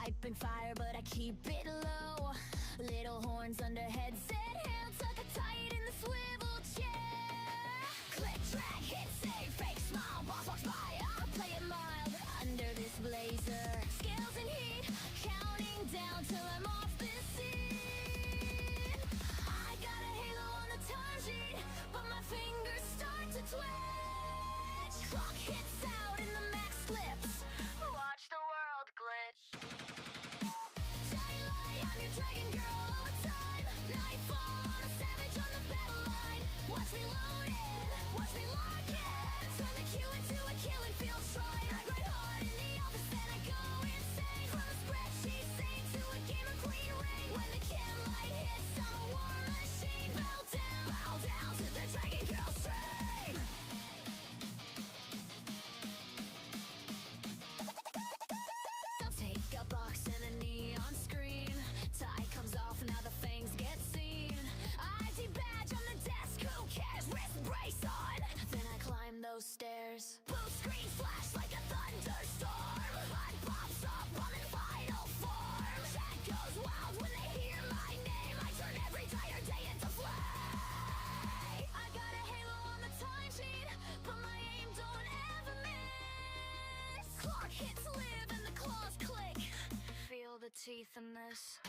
piping fire, but I keep it low. Little horns under headset, hands tuck tight in the swivel chair. Click, track, hit, save, fake smile, boss walks by, I'll play it mild. Under this blazer, scales and heat, counting down till I'm off this scene. I got a halo on the time sheet, but my fingers start to twitch. Clock hits out and the max clips, watch the world glitch. Daylight, I'm your dragon girl all the time. Nightfall, I'm a savage on the battle line. Watch me load in, watch me lock in. Turn the Q into a killing field strike. I grind hard in the office, then I go insane. From a spreadsheet sing to a game of Queen Ring. When the cam light hits, I'm a war machine. Bow down to the dragon girl stream. I'll take a box and a neon screen. Tie comes off, now the fangs get seen. ID badge on the desk, who cares? Wrist brace on. Then I climb those stairs. Blue screens flash like a thunderstorm. Blood pops up, I'm in final form. Chat goes wild when they hear my name. I turn every tired day into flame. I got a halo on the time sheet, but my aim don't ever miss. Clock hits live and the claws click. Feel the teeth in this.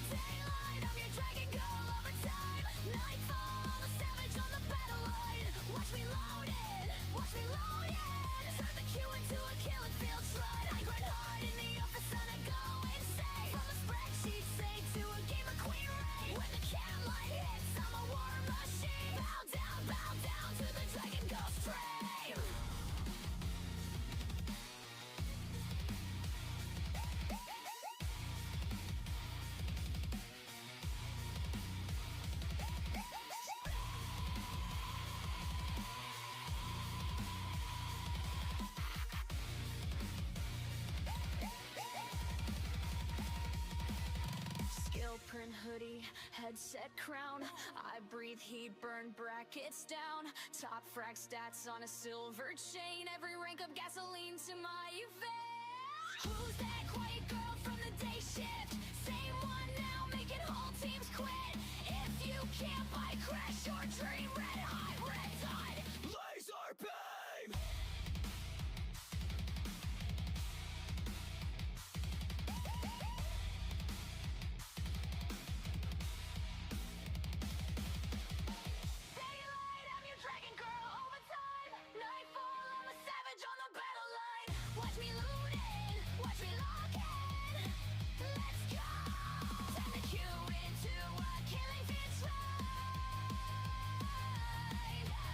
Daylight, I'm your dragon girl over time. Nightfall, I'm a savage on the battle line. Watch me load in, watch me load in. Turn the Q into a killing field stride. I grind hard in the office and I go insane. From a spreadsheet sing to a game of Queen Ring. When the cam light hits, I'm a war machine. Bow down to the dragon ghost stream. Skill print hoodie, headset crown. I breathe heat, burn brackets down. Top frag stats on a silver chain. Every rank of gasoline to my vein. Who's that quiet girl from the day shift? Same one now, making whole teams quit. If you can't buy crash your dream, red hot, red dot, laser beam. Daylight, I'm your dragon girl over time. Nightfall, I'm a savage on the battle line. Watch me loot in, watch me lock in. Let's go. Turn the Q into a killing field stride.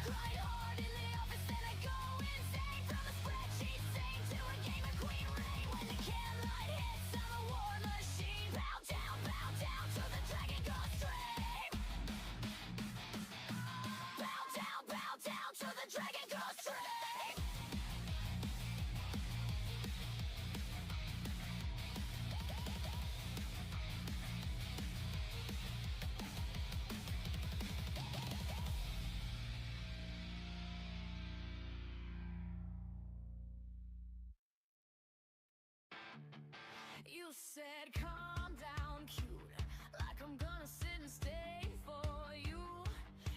Grind hard in the office and I go insane. From a spreadsheet sing to a game of Queen Ring. When the cam light hits, I'm a war machine. Bow down to the dragon ghost stream. Bow down to the dragon ghost stream. You said calm down, cute, like I'm gonna sit and stay for you.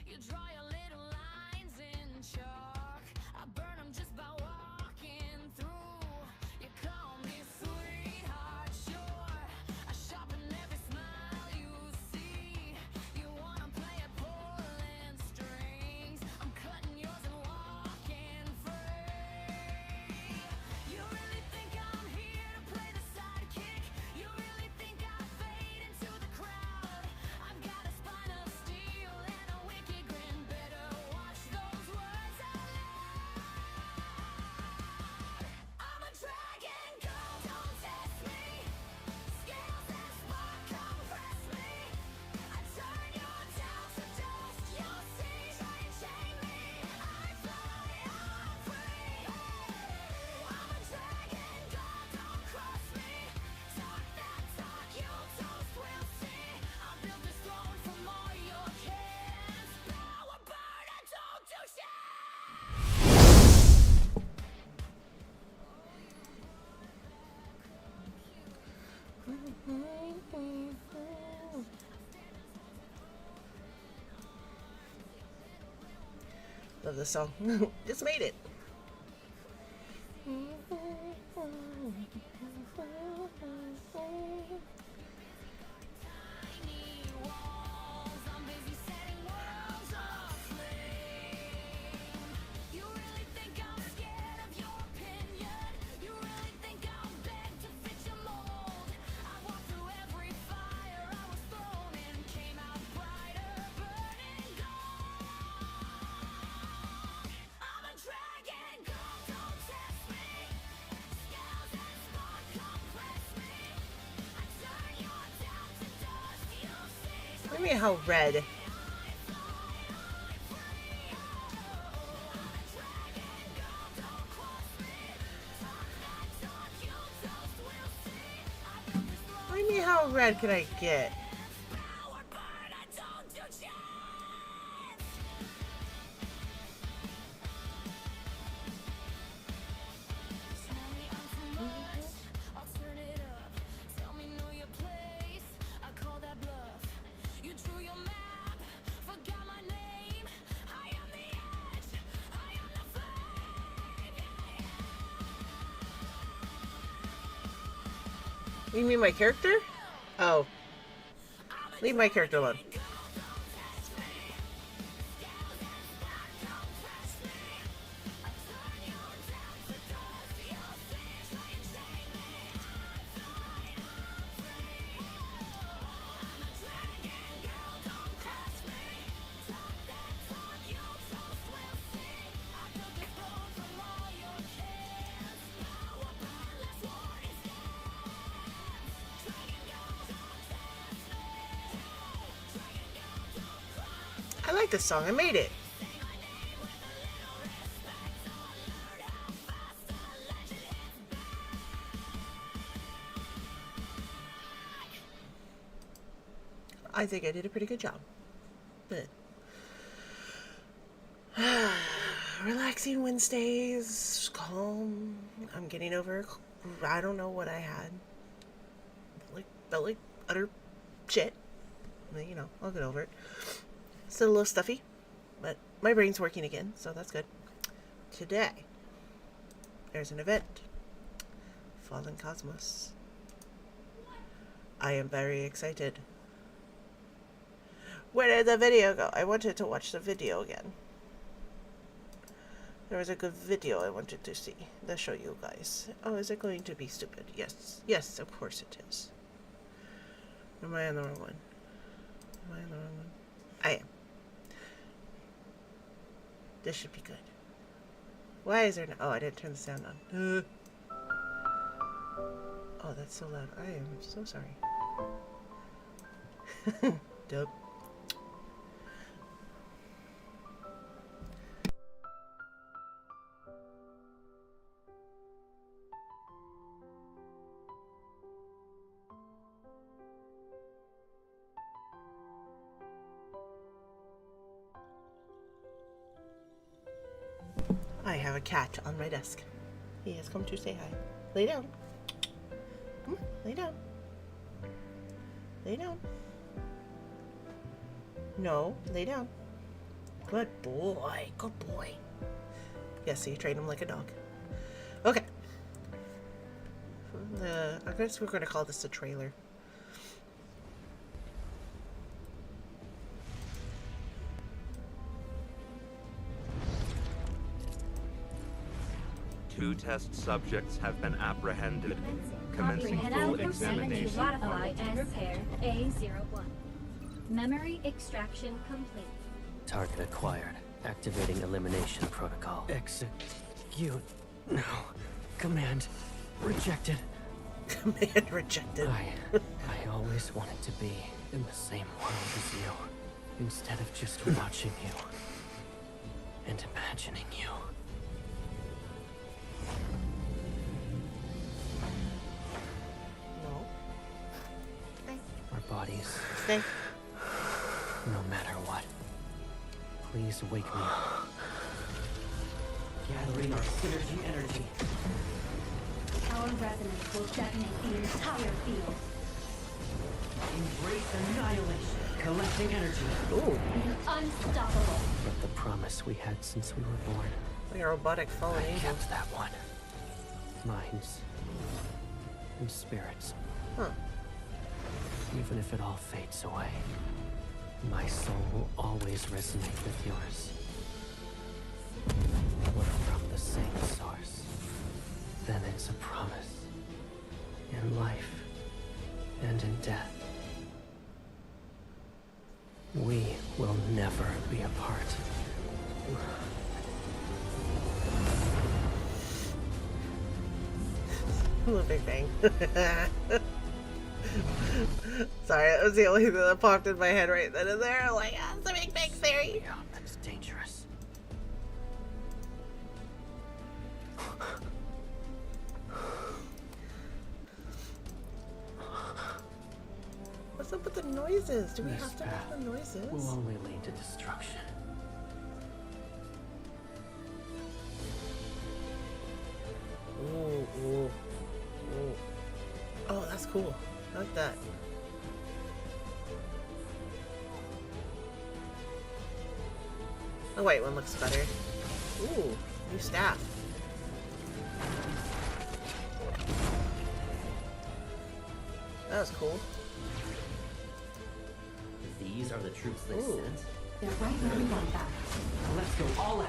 You draw your little lines in chalk, I burn them just by walking through. You call me sweetheart, sure, I sharpen every smile you see. You wanna play at pulling strings, I'm cutting yours and walking free. You really think I'm here to play the sidekick? You really think I fade into the crowd? I've got a spine of steel and a wicked grin. Better watch those words out Love this song. Just made it. Look at me how red. Look at me how red could I get? You mean my character? Oh. Leave my character alone. I like this song. I made it. I think I did a pretty good job. But relaxing Wednesdays, calm. I'm getting over. I don't know what I had. Felt like utter shit. But, you know, I'll get over it. Still a little stuffy, but my brain's working again, so that's good. Today, there's an event. Fallen Cosmos. I am very excited. Where did the video go? I wanted to watch the video again. There was a good video I wanted to see. Let's show you guys. Oh, is it going to be stupid? Yes. Yes, of course it is. Am I on the wrong one? Am I on the wrong one? I am. This should be good. Why is there no... Oh, I didn't turn the sound on. Oh, that's so loud. I am so sorry. Dope. I have a cat on my desk. He has come to say hi. Lay down. Lay down. Lay down. No, lay down. Good boy. Good boy. Yes, so you train him like a dog. Okay. I guess we're going to call this a trailer. Two test subjects have been apprehended. Commencing full examination. To modify and repair A01. Memory extraction complete. Target acquired. Activating elimination protocol. Execute. No. Command rejected. Command rejected. I always wanted to be in the same world as you. Instead of just watching you. And imagining you. Our bodies. Stay. No matter what. Please wake me up. Gathering our synergy energy. Our resonance will detonate the entire field. Embrace annihilation. Collecting energy. Ooh, Unstoppable. But the promise we had since we were born. like a robotic fallen I angel. kept that one. Minds. And spirits. Huh. Even if it all fades away, my soul will always resonate with yours. We're from the same source. Then it's a promise. In life and in death. We will never be apart. The Big Bang. Sorry, that was the only thing that popped in my head right then and there. Like, ah, it's the Big Bang Theory. Yeah, that's dangerous. What's up with the noises? Do we This have to path make the noises? will only lead to destruction. Ooh, ooh, ooh. Oh, that's cool. I like that. The white one looks better. Ooh, new staff. That was cool. These are the troops they Ooh. sent. They're right where we want them. Let's go all out.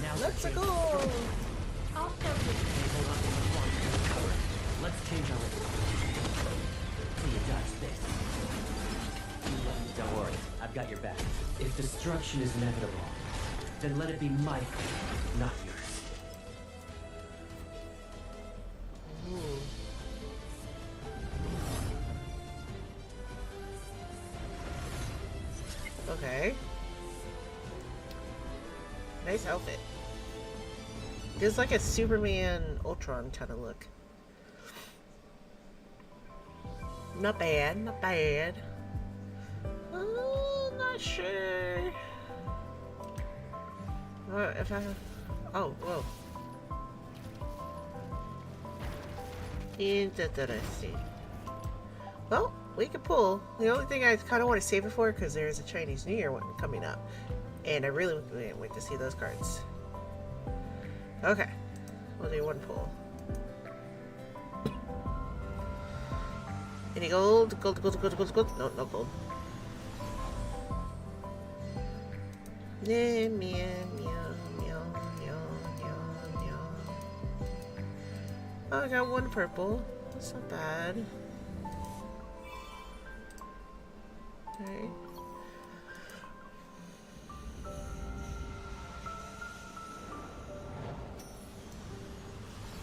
Now Let's change go! I'll show you. Hold on to the front and cover. Let's change our See you dodge this. Don't worry, I've got your back. If destruction is inevitable, then let it be my fault, not yours. Ooh. Okay. Nice outfit. There's like a Superman Ultron kind of look. Not bad, not bad. Not sure. What if I... Oh, whoa. Interesting. Well, we can pull. The only thing I kind of want to save it for, because there's a Chinese New Year one coming up. And I really can't wait to see those cards. Okay. We'll do one pull. Any gold? Gold, gold, gold, gold, gold. No, no gold. Yeah, meow, meow, meow, meow, meow, meow. Oh, I got one purple. That's not bad. Okay.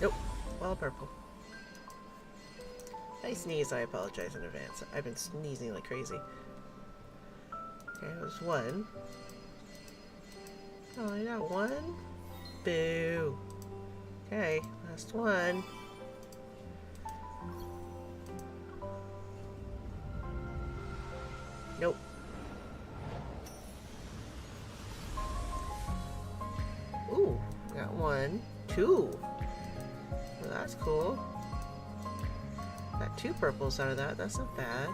Nope. All purple. If I sneeze, I apologize in advance. I've been sneezing like crazy. Okay, there's one. Oh, I got one? Boo. Okay, last one. Nope. Ooh, got one. Two. Well, that's cool. Got two purples out of that. That's not bad.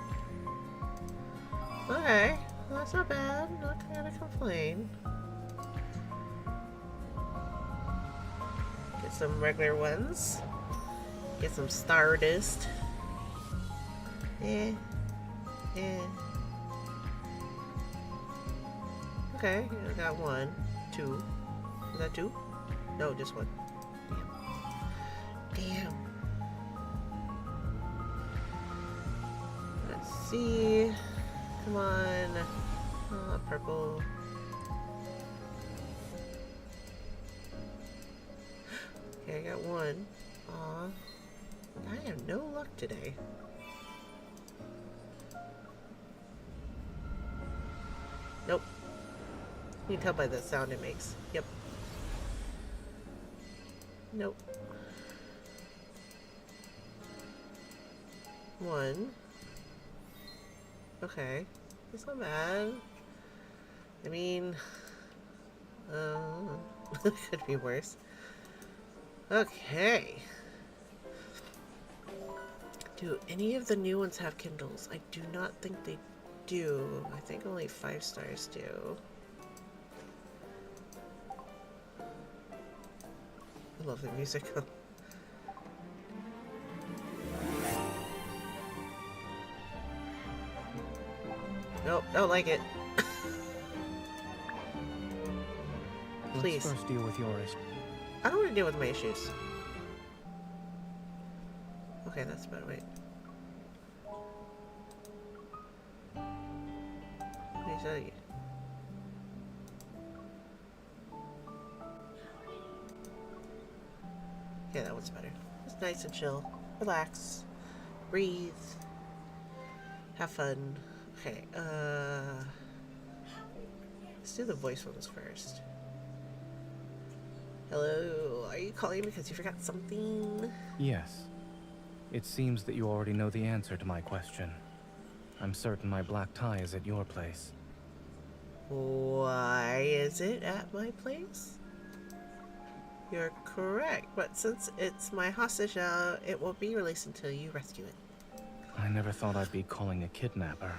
Okay, well, that's not bad. Not gonna complain. Get some regular ones. Get some Stardust. Yeah. Okay, I got one. Two. Is that two? No, just one. Damn. Let's see. Come on. Purple. Okay, I got one. Aw. I have no luck today. Nope. You can tell by the sound it makes. Yep. Nope. One. Okay. That's not bad. I mean... could be worse. Okay. Do any of the new ones have Kindles? I do not think they do. I think only 5 stars do. I love the music. Nope, don't like it. Please. Let's first deal with your issue. I don't want to deal with my issues. Okay, that's about right. What do you tell you? Okay, that one's better. It's nice and chill. Relax. Breathe. Have fun. Okay, let's do the voice ones first. Hello, are you calling because you forgot something? Yes. It seems that you already know the answer to my question. I'm certain my black tie is at your place. Why is it at my place? You're correct, but since it's my hostage now, it won't be released until you rescue it. I never thought I'd be calling a kidnapper.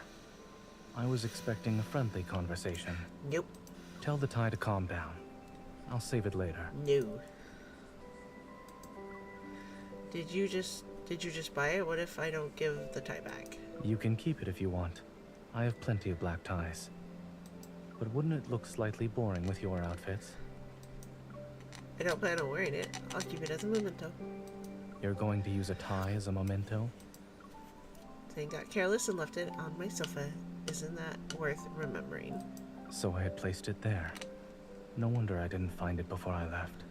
I was expecting a friendly conversation. Nope. Tell the tie to calm down. I'll save it later. No. Did you just buy it? What if I don't give the tie back? You can keep it if you want. I have plenty of black ties. But wouldn't it look slightly boring with your outfits? I don't plan on wearing it. I'll keep it as a memento. You're going to use a tie as a memento? Then got careless and left it on my sofa. Isn't that worth remembering? So I had placed it there. No wonder I didn't find it before I left.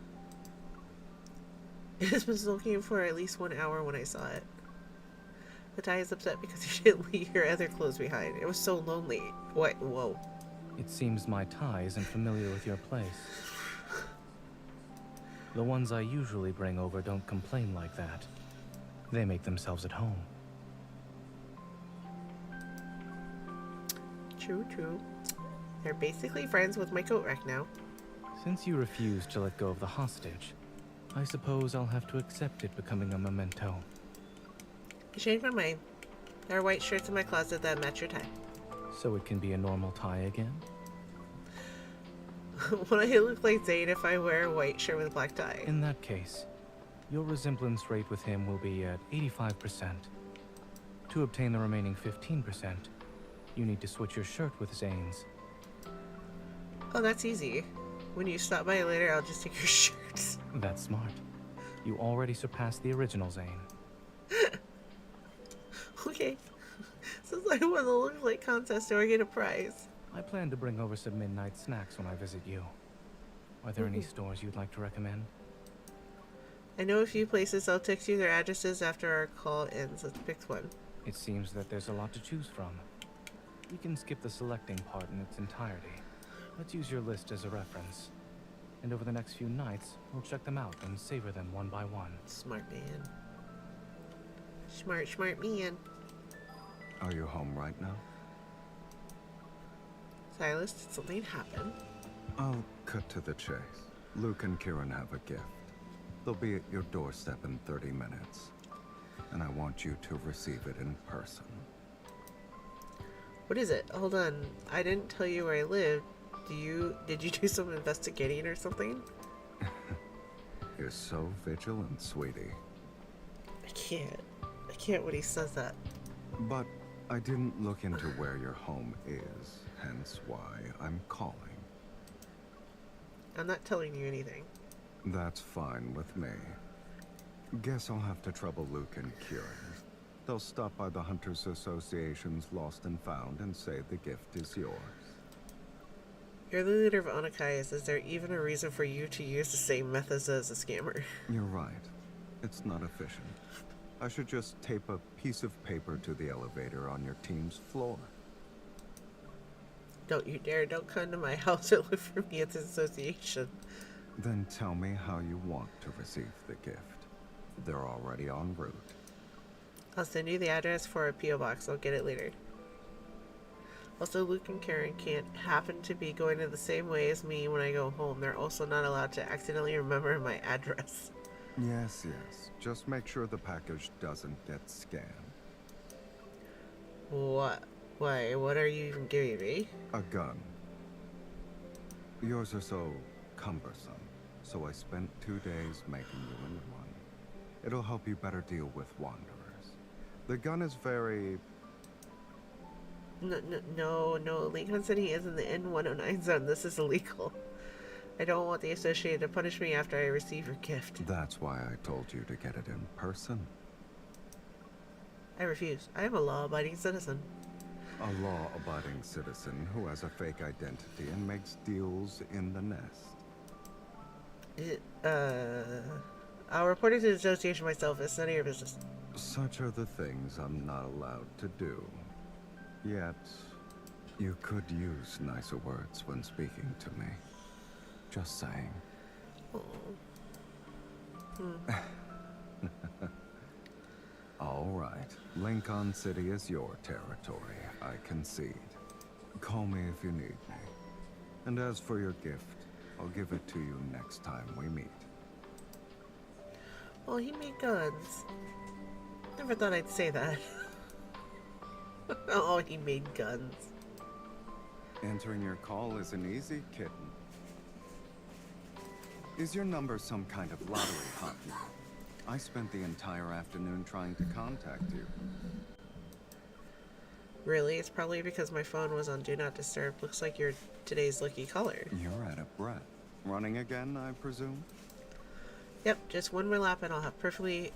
It's been looking for at least 1 hour when I saw it. The tie is upset because you didn't leave your other clothes behind. It was so lonely. What? Whoa. It seems my tie isn't familiar with your place. The ones I usually bring over don't complain like that. They make themselves at home. True, true. They're basically friends with my coat rack now. Since you refuse to let go of the hostage, I suppose I'll have to accept it becoming a memento. I changed my mind. There are white shirts in my closet that match your tie. So it can be a normal tie again? Will I look like Zane if I wear a white shirt with a black tie? In that case, your resemblance rate with him will be at 85%. To obtain the remaining 15%, you need to switch your shirt with Zane's. Oh, that's easy. When you stop by later, I'll just take your shirts. That's smart. You already surpassed the original Zane. Okay. Since I won the look like contest, do I get a prize? I plan to bring over some midnight snacks when I visit you. Are there any stores you'd like to recommend? I know a few places. I'll text you their addresses after our call ends. Let's pick one. It seems that there's a lot to choose from. We can skip the selecting part in its entirety. Let's use your list as a reference. And over the next few nights, we'll check them out and savor them one by one. Smart man. Smart man. Are you home right now? Silas, did something happen? I'll cut to the chase. Luke and Kieran have a gift. They'll be at your doorstep in 30 minutes. And I want you to receive it in person. What is it? Hold on. I didn't tell you where I lived. Did you do some investigating or something? You're so vigilant, sweetie. I can't when he says that. But I didn't look into where your home is, hence why I'm calling. I'm not telling you anything. That's fine with me. Guess I'll have to trouble Luke and Kieran. They'll stop by the Hunters Association's Lost and Found and say the gift is yours. You're the leader of Onakais. Is there even a reason for you to use the same methods as a scammer? You're right. It's not efficient. I should just tape a piece of paper to the elevator on your team's floor. Don't you dare. Don't come to my house or look for me at the association. Then tell me how you want to receive the gift. They're already en route. I'll send you the address for a P.O. box. I'll get it later. Also, Luke and Karen can't happen to be going in the same way as me when I go home. They're also not allowed to accidentally remember my address. Yes, yes. Just make sure the package doesn't get scanned. What? Why? What are you even giving me? A gun. Yours are so cumbersome, so I spent 2 days making you a new one. It'll help you better deal with wanderers. The gun is very... No. Lincoln said he is in the N109 zone. This is illegal. I don't want the Associated to punish me after I receive your gift. That's why I told you to get it in person. I refuse. I am a law-abiding citizen. A law-abiding citizen who has a fake identity and makes deals in the nest. I'll report it to the association myself. It's none of your business. Such are the things I'm not allowed to do. Yet, you could use nicer words when speaking to me. Just saying. All right. Lincoln City is your territory, I concede. Call me if you need me. And as for your gift, I'll give it to you next time we meet. Well, he made guns. Never thought I'd say that. Oh, he made guns. Answering your call isn't easy, kitten. Is your number some kind of lottery hunt? I spent the entire afternoon trying to contact you. Really? It's probably because my phone was on Do Not Disturb. Looks like you're today's lucky caller. You're out of breath. Running again, I presume? Yep, just one more lap and I'll have perfectly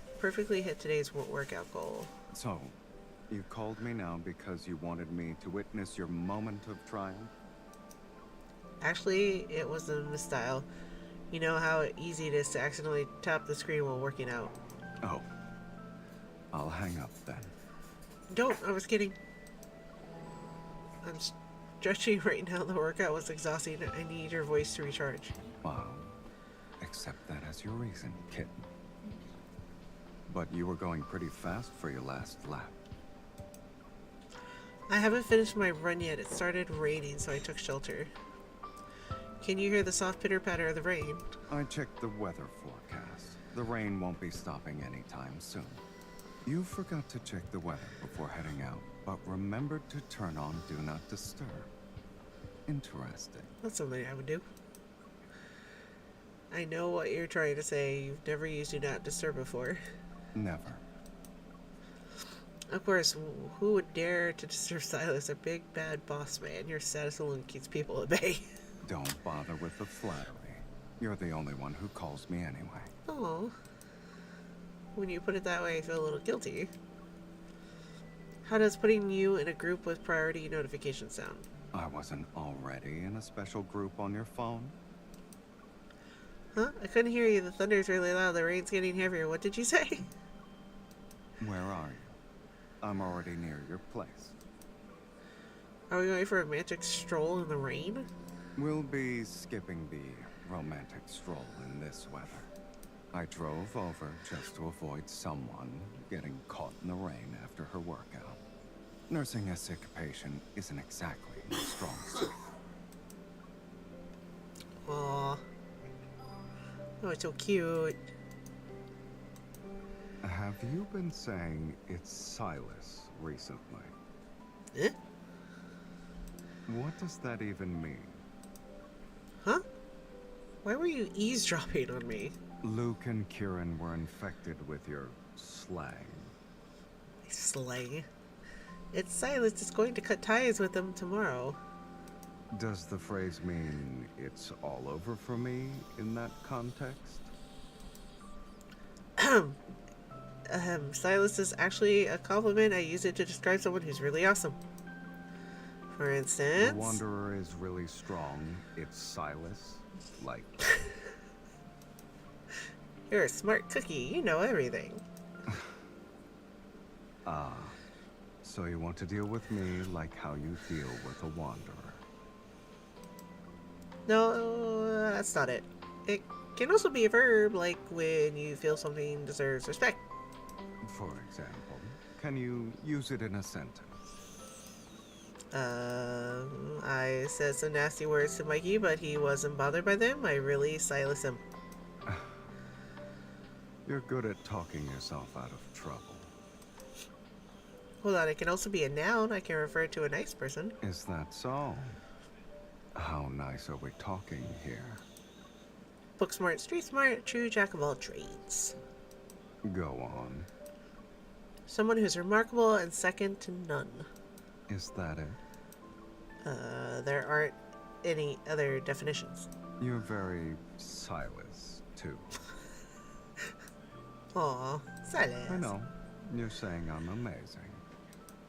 hit today's workout goal. So, you called me now because you wanted me to witness your moment of triumph? Actually, it was a misdial. You know how easy it is to accidentally tap the screen while working out. Oh. I'll hang up then. Don't, I was kidding. I'm stretching right now. The workout was exhausting. I need your voice to recharge. Wow. Accept that as your reason, kitten. But you were going pretty fast for your last lap. I haven't finished my run yet. It started raining, so I took shelter. Can you hear the soft pitter-patter of the rain? I checked the weather forecast. The rain won't be stopping anytime soon. You forgot to check the weather before heading out, but remembered to turn on Do Not Disturb. Interesting. That's something I would do. I know what you're trying to say. You've never used Do Not Disturb before. Never. Of course, who would dare to disturb Silas, a big bad boss man? Your status alone keeps people at bay. Don't bother with the flattery. You're the only one who calls me anyway. Oh. When you put it that way, I feel a little guilty. How does putting you in a group with priority notifications sound? I wasn't already in a special group on your phone? Huh? I couldn't hear you. The thunder's really loud. The rain's getting heavier. What did you say? Where are you? I'm already near your place. Are we going for a romantic stroll in the rain? We'll be skipping the romantic stroll in this weather. I drove over just to avoid someone getting caught in the rain after her workout. Nursing a sick patient isn't exactly my strong suit. Aww. Oh, it's so cute. Have you been saying it's Silas recently? Eh? What does that even mean? Huh? Why were you eavesdropping on me? Luke and Kieran were infected with your slang. Slang. It's Silas is going to cut ties with them tomorrow. Does the phrase mean it's all over for me in that context? Silas is actually a compliment. I use it to describe someone who's really awesome. For instance... The Wanderer is really strong. It's Silas. Like... You're a smart cookie. You know everything. Ah. So you want to deal with me like how you deal with a Wanderer. No, that's not it. It can also be a verb, like when you feel something deserves respect. For example, can you use it in a sentence? I said some nasty words to Mikey, but he wasn't bothered by them. I really Silas him. You're good at talking yourself out of trouble. Hold on, it can also be a noun. I can refer to a nice person. Is that so? How nice are we talking here? Book smart, street smart, true jack of all trades. Go on. Someone who's remarkable and second to none. Is that it? There aren't any other definitions. You're very Silas, too. Aw, Silas. I know. You're saying I'm amazing.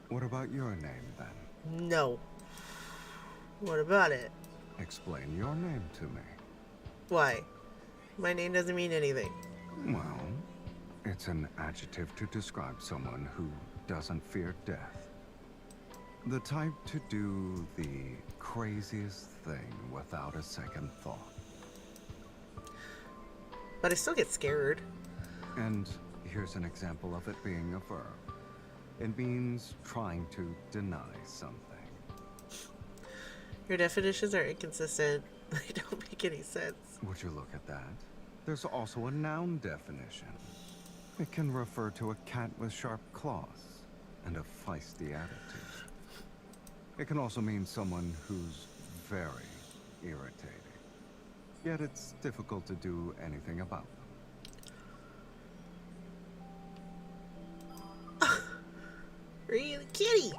What about your name, then? No. What about it? Explain your name to me. Why? My name doesn't mean anything. Well, it's an adjective to describe someone who doesn't fear death. The type to do the craziest thing without a second thought. But I still get scared. And here's an example of it being a verb. It means trying to deny something. Your definitions are inconsistent. They don't make any sense. Would you look at that? There's also a noun definition. It can refer to a cat with sharp claws and a feisty attitude. It can also mean someone who's very irritating. Yet it's difficult to do anything about them. Really, kitty?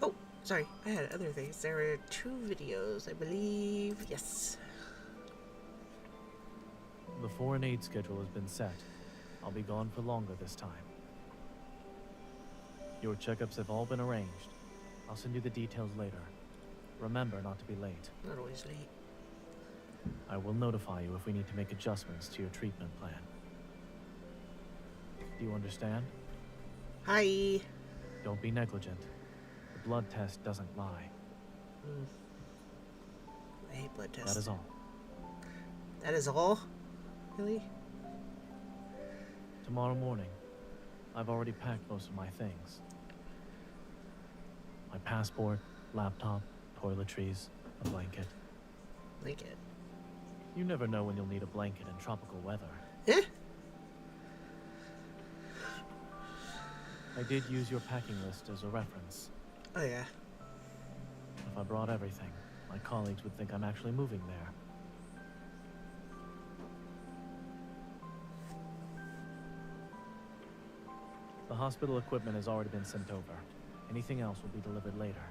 Oh, sorry. I had other things. There were 2 videos, I believe. Yes. The foreign aid schedule has been set. I'll be gone for longer this time. Your checkups have all been arranged. I'll send you the details later. Remember not to be late. Not always late. I will notify you if we need to make adjustments to your treatment plan. Do you understand? Hi. Don't be negligent. The blood test doesn't lie. I hate blood tests. That is all. That is all? Really? Tomorrow morning, I've already packed most of my things. My passport, laptop, toiletries, a blanket. Blanket. You never know when you'll need a blanket in tropical weather. Eh? I did use your packing list as a reference. Oh, yeah. If I brought everything, my colleagues would think I'm actually moving there. The hospital equipment has already been sent over. Anything else will be delivered later.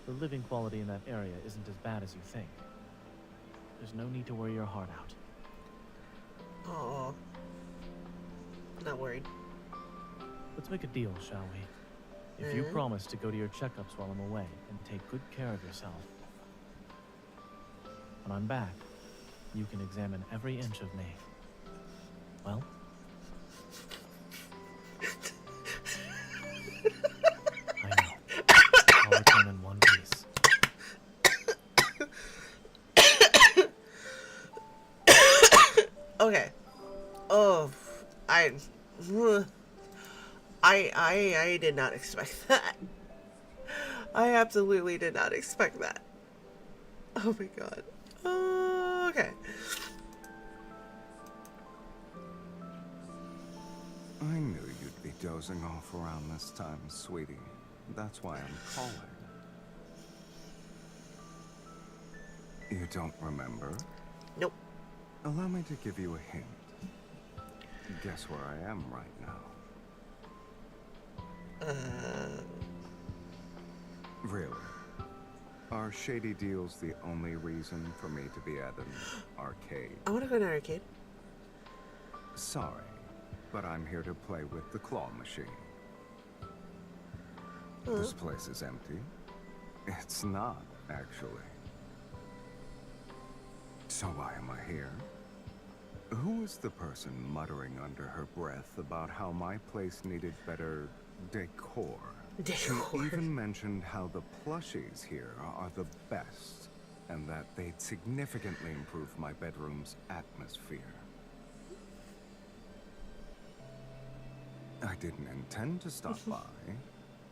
The living quality in that area isn't as bad as you think. There's no need to worry your heart out. Oh. Not worried. Let's make a deal, shall we? If you promise to go to your checkups while I'm away and take good care of yourself, when I'm back, you can examine every inch of me. Well? I know. I'll return in one piece. Okay. Oh, I did not expect that. I absolutely did not expect that. Oh my god. Okay. I knew you'd be dozing off around this time, sweetie. That's why I'm calling. You don't remember? Nope. Allow me to give you a hint. Guess where I am right now. Really? Are shady deals the only reason for me to be at an arcade? I want to go to an arcade. Sorry, but I'm here to play with the claw machine. This place is empty. It's not, actually. So why am I here? Who is the person muttering under her breath about how my place needed better decor? She even mentioned how the plushies here are the best, and that they'd significantly improve my bedroom's atmosphere. I didn't intend to stop by.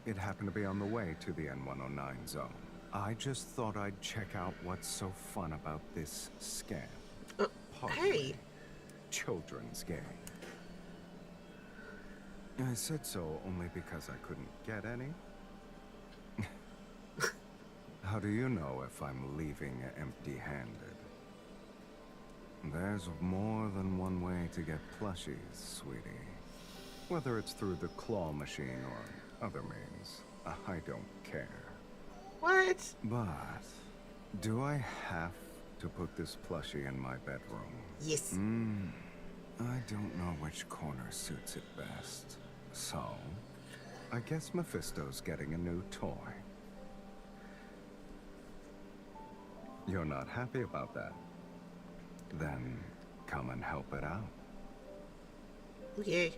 It happened to be on the way to the N109 zone. I just thought I'd check out what's so fun about this scam. Pardon Hey. me. Children's game. I said so only because I couldn't get any. How do you know if I'm leaving empty-handed? There's more than one way to get plushies, sweetie. Whether it's through the claw machine or other means, I don't care. What? But do I have to put this plushie in my bedroom? Yes. I don't know which corner suits it best. So, I guess Mephisto's getting a new toy. You're not happy about that? Then come and help it out. Yay.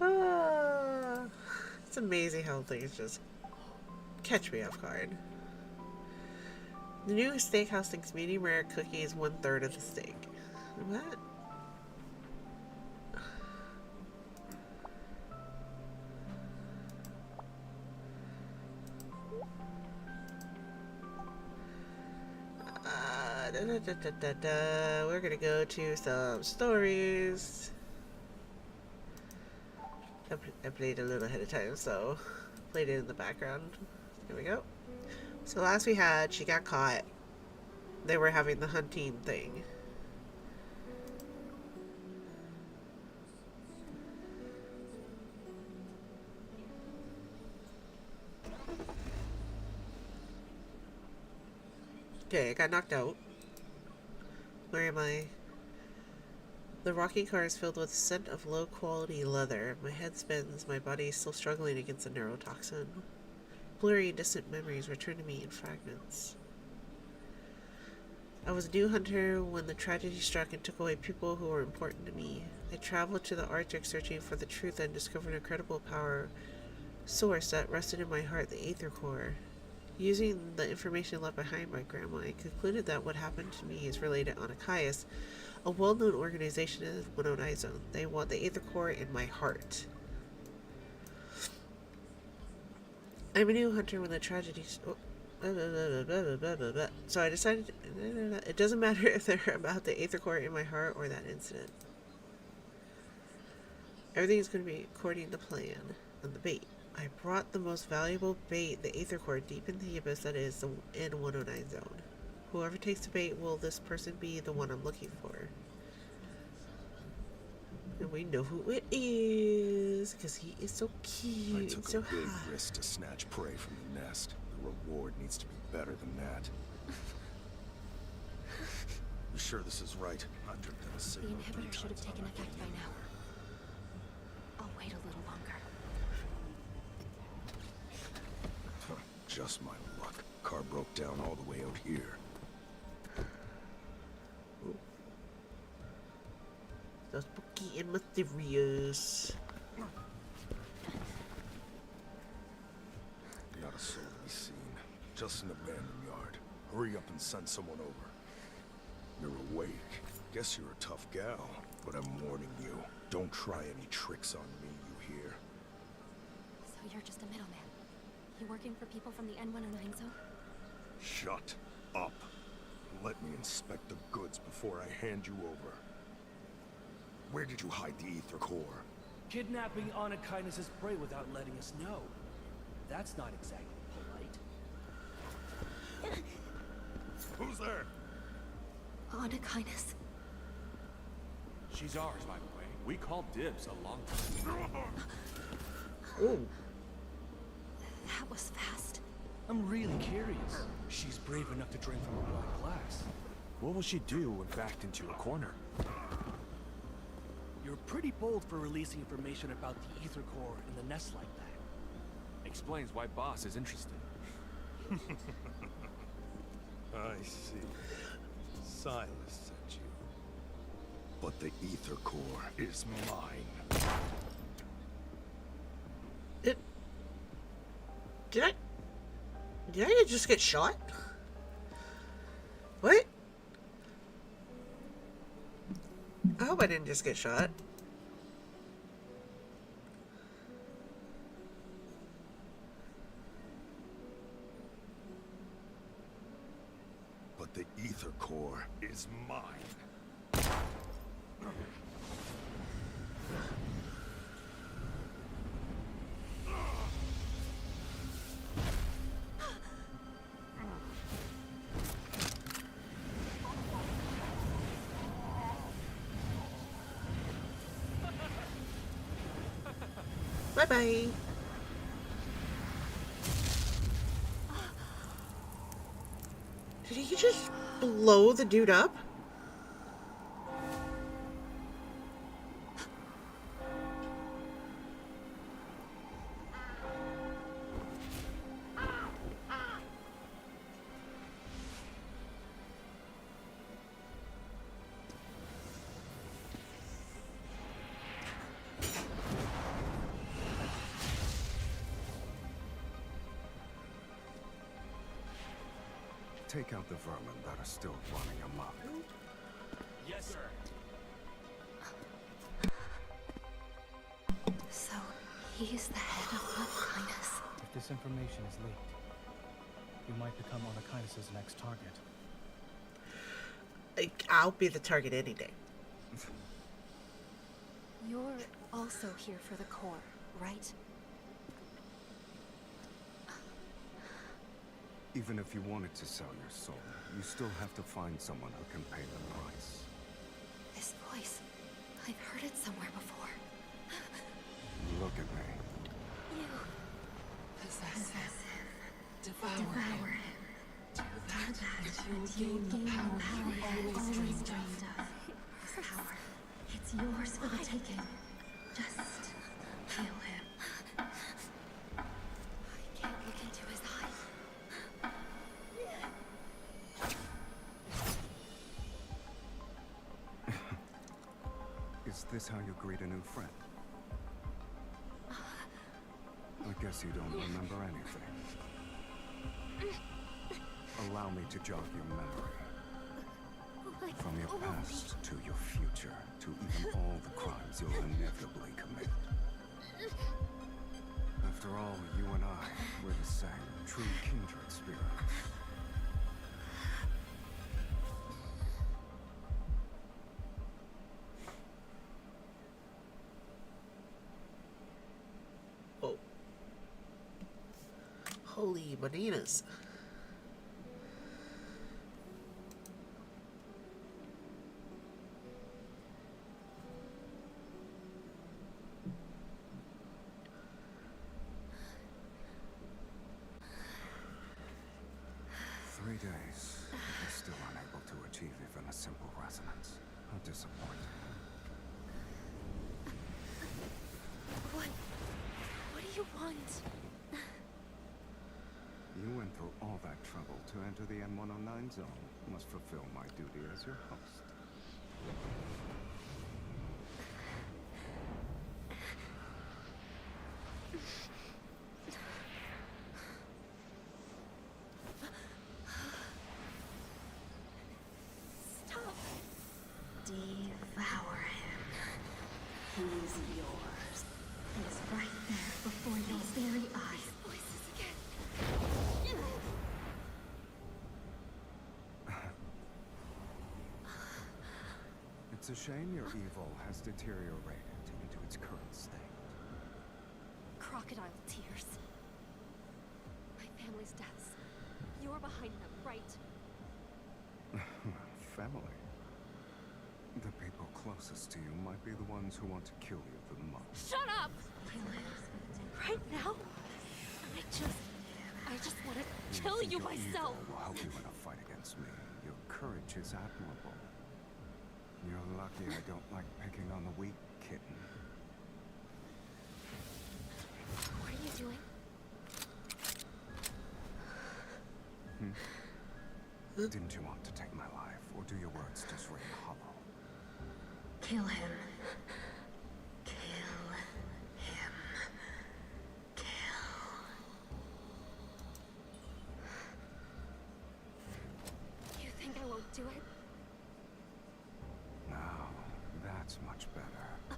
Ah, it's amazing how things just catch me off guard. The new steakhouse thinks medium rare cookie is 1/3 of the steak. What? We're gonna go to some stories. I played a little ahead of time, so played it in the background. Here we go. So last we had, she got caught. They were having the hunting thing. Okay, I got knocked out. Where am I? The rocking car is filled with scent of low-quality leather. My head spins, my body is still struggling against the neurotoxin. Blurry, distant memories return to me in fragments. I was a new hunter when the tragedy struck and took away people who were important to me. I traveled to the Arctic searching for the truth and discovered an incredible power source that rested in my heart, the Aether Core. Using the information left behind by Grandma, I concluded that what happened to me is related to Anakaias, a well-known organization in the 109 zone. They want the Aether Core in my heart. I'm a new hunter when the tragedy... So I decided... It doesn't matter if they're about the Aether Core in my heart or that incident. Everything is going to be according to plan. And the bait. I brought the most valuable bait, the Aether Core, deep in the abyss that is the N109 zone. Whoever takes the bait, will this person be the one I'm looking for? And we know who it is, because he is so cute. I took so a big hot. risk to snatch prey from the nest. The reward needs to be better than that. You sure this is right? I've dripped in a The cigarette inhibitor should have 3 taken times effect by now. I'll wait a little longer. Huh, just my luck. Car broke down all the way out here. So spooky and mysterious. Not a soul to be seen. Just an abandoned yard. Hurry up and send someone over. You're awake. Guess you're a tough gal. But I'm warning you. Don't try any tricks on me, you hear? So you're just a middleman. You working for people from the N109 zone? Shut up. Let me inspect the goods before I hand you over. Where did you hide the Aether Core? Kidnapping Anakainas' prey without letting us know. That's not exactly polite. Who's there? Anakainas. She's ours, by the way. We called dibs a long time. Ooh. That was fast. I'm really curious. She's brave enough to drink from a black glass. What will she do when backed into a corner? You're pretty bold for releasing information about the Aether Core in the nest like that. Explains why Boss is interested. I see. Silas sent you. But the Aether Core is mine. Did I just get shot? What? I hope I didn't just get shot. but the ether core is mine. Bye-bye. Did he just blow the dude up? Take out the vermin that are still running amok. Yes, sir. So, he's the head of Arcanus. If this information is leaked, you might become Arcanus' next target. I'll be the target any day. You're also here for the core, right? Even if you wanted to sell your soul, you still have to find someone who can pay the price. This voice, I've heard it somewhere before. Look at me. You possess him. Devour him. Do that and you'll gain the power you always dreamed of. Power. It's yours for the taking. Just kill him. I can't look into his eyes. Is this how you greet a new friend? I guess you don't remember anything. Allow me to jog your memory. From your past to your future, to even all the crimes you'll inevitably commit. After all, you and I, we're the same, true kindred spirits. Oh. Holy bananas. Days, but still unable to achieve even a simple resonance. How disappointing. What do you want? You went through all that trouble to enter the M109 zone. Must fulfill my duty as your host. Devour him. He's yours. He's right there before your very eyes. Voices again. It's a shame your evil has deteriorated into its current state. Crocodile tears. My family's deaths. You're behind them, right? Family? The people closest to you might be the ones who want to kill you the most. Shut up! Right now? I just want to kill you myself! Evil will help you in a fight against me. Your courage is admirable. You're lucky I don't like picking on the weak, kitten. What are you doing? Didn't you want to take my life, or do your words just ring hollow? Kill him. Kill him. Kill. You think I won't do it? Now, that's much better.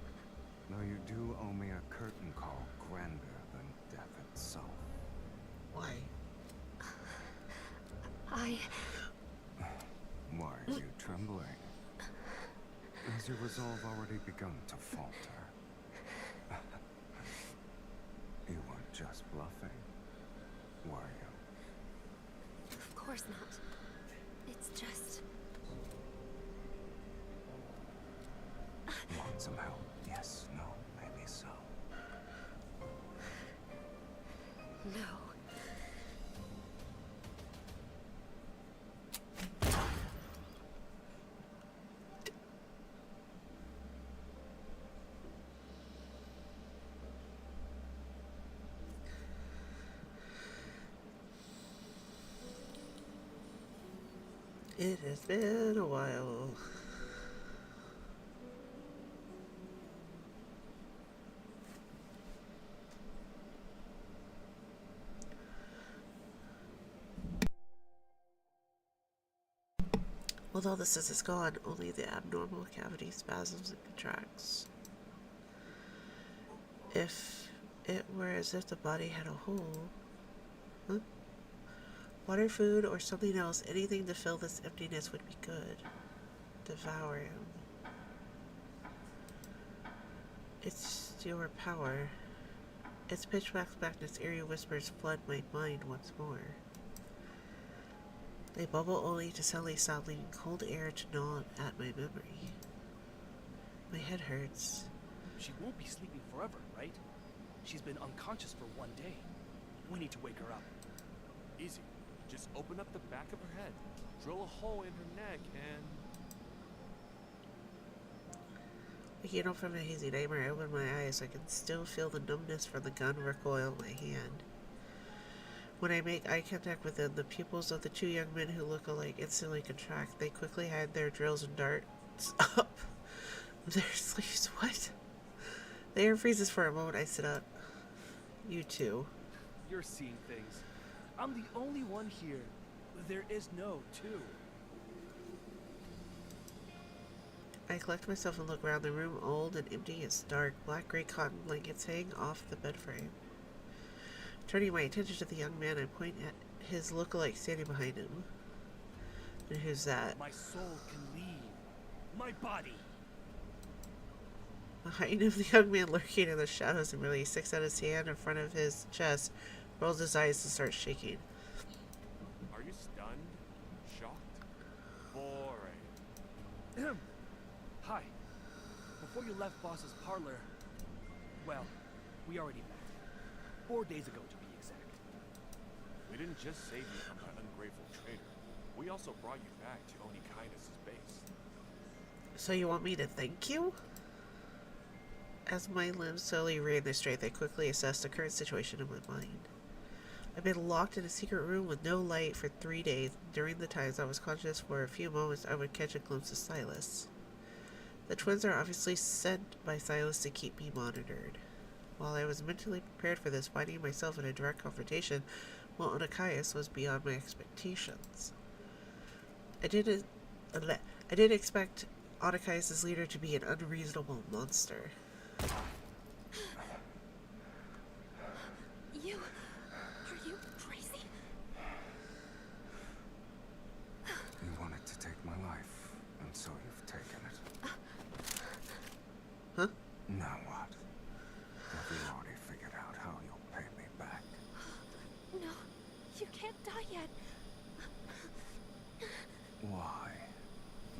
Though you do owe me a curtain call grander than death itself. Why? Has your resolve already begun to falter? You weren't just bluffing, were you? Of course not. It's just... Want some help? Yes, no, maybe so. No. It has been a while. Although the cyst is gone, only the abnormal cavity spasms and contracts. If it were as if the body had a hole. Huh? Water, food, or something else, anything to fill this emptiness would be good. Devour him. It's your power. Its pitch black its eerie whispers flood my mind once more. They bubble only to suddenly stop, leaving cold air to gnaw at my memory. My head hurts. She won't be sleeping forever, right? She's been unconscious for one day. We need to wake her up. Easy. Just open up the back of her head, drill a hole in her neck, and... Waking up from a hazy nightmare, I open my eyes. I can still feel the numbness from the gun recoil in my hand. When I make eye contact with them, the pupils of the two young men who look alike instantly contract. They quickly hide their drills and darts up their sleeves. What? The air freezes for a moment. I sit up. You too. You're seeing things. I'm the only one here. There is no two. I collect myself and look around the room. Old and empty. It's dark. Black-gray cotton blankets hang off the bed frame. Turning my attention to the young man, I point at his look-alike standing behind him. And who's that? My soul can leave. My body. Behind him, the young man lurking in the shadows and really sticks out his hand in front of his chest, rolls his eyes and starts shaking. Are you stunned? Shocked? Boring. Hi. Before you left Boss's parlor, well, we already met. 4 days ago, to be exact. We didn't just save you from that ungrateful traitor. We also brought you back to Onikainus' base. So you want me to thank you? As my limbs slowly regain their strength, I quickly assess the current situation in my mind. I've been locked in a secret room with no light for 3 days. During the times I was conscious for a few moments, I would catch a glimpse of Silas. The twins are obviously sent by Silas to keep me monitored. While I was mentally prepared for this, finding myself in a direct confrontation with Onikainus was beyond my expectations. I didn't expect Onikainus' leader to be an unreasonable monster. Are you crazy? You wanted to take my life, and so you've taken it. Huh? Now what? Have you already figured out how you'll pay me back? No, you can't die yet. Why?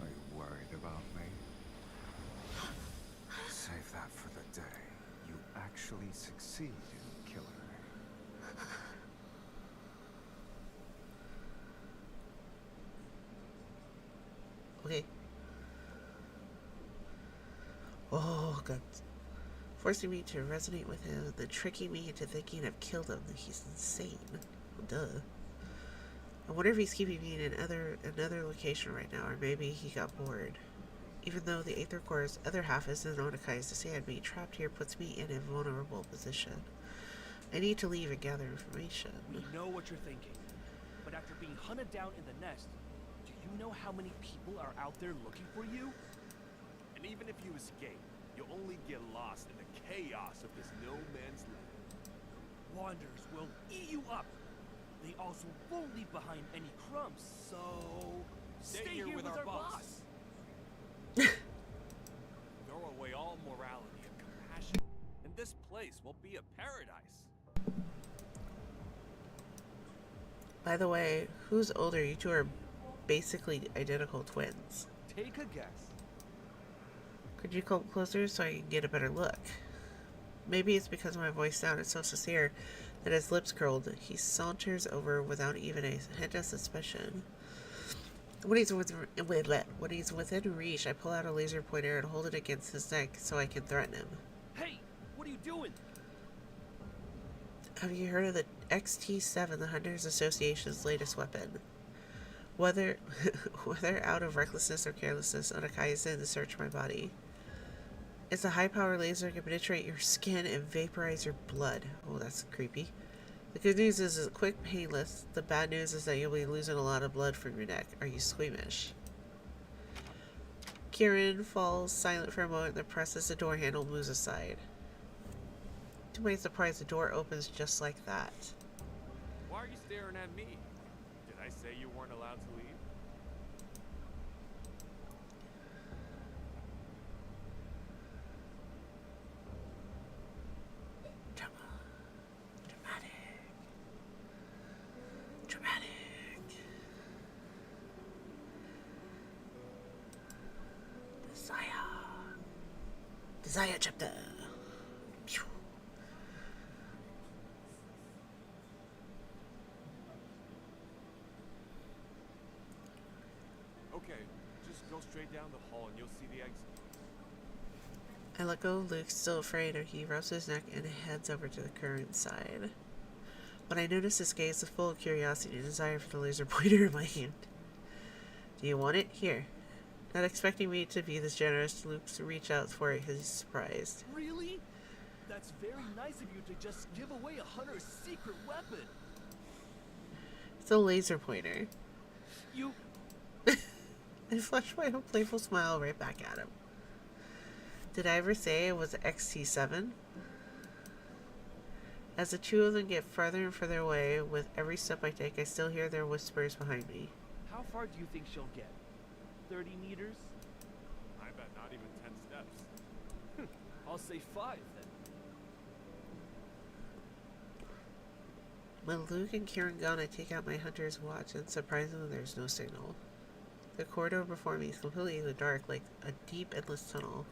Are you worried about me? Save that for the day you actually succeed in killing me. Okay. Oh, God. Forcing me to resonate with him, then tricking me into thinking I've killed him. He's insane. Well, duh. I wonder if he's keeping me in another location right now, or maybe he got bored. Even though the Aether Core's other half is in Onikainus' hand, being trapped here puts me in a vulnerable position. I need to leave and gather information. We know what you're thinking. But after being hunted down in the nest, do you know how many people are out there looking for you? And even if you escape, you'll only get lost in the chaos of this no-man's land. Wanderers will eat you up. They also won't leave behind any crumbs, so... Stay here with our boss. away all morality and compassion, and this place will be a paradise. By the way, who's older? You two are basically identical twins. Take a guess. Could you come closer so I can get a better look? Maybe it's because my voice sounded so sincere that his lips curled. He saunters over without even a hint of suspicion. When he's within reach, I pull out a laser pointer and hold it against his neck so I can threaten him. Hey, what are you doing? Have you heard of the XT-7, the Hunters Association's latest weapon? Whether out of recklessness or carelessness, Onakai is in to search my body. It's a high-power laser that can penetrate your skin and vaporize your blood. Oh, that's creepy. The good news is it's quick, painless. The bad news is that you'll be losing a lot of blood from your neck. Are you squeamish? Kieran falls silent for a moment, then presses the door handle and moves aside. To my surprise, the door opens just like that. Why are you staring at me? Did I say you weren't allowed to leave? Dramatic. Desire chapter. Phew. Okay, just go straight down the hall and you'll see the exit. I let go of Luke, still afraid, and he rubs his neck and heads over to the current side. When I notice his gaze is full of curiosity and desire for the laser pointer in my hand. Do you want it? Here. Not expecting me to be this generous, Luke reached out for it. He's surprised. Really? That's very nice of you to just give away a hunter's secret weapon. It's a laser pointer. You... I flashed my own playful smile right back at him. Did I ever say it was XT-7? As the two of them get farther and further away, with every step I take, I still hear their whispers behind me. How far do you think she'll get? 30 meters? I bet not even 10 steps. I'll say 5 then. When Luke and Kieran gone, I take out my hunter's watch, and surprisingly there's no signal. The corridor before me is completely in the dark, like a deep, endless tunnel.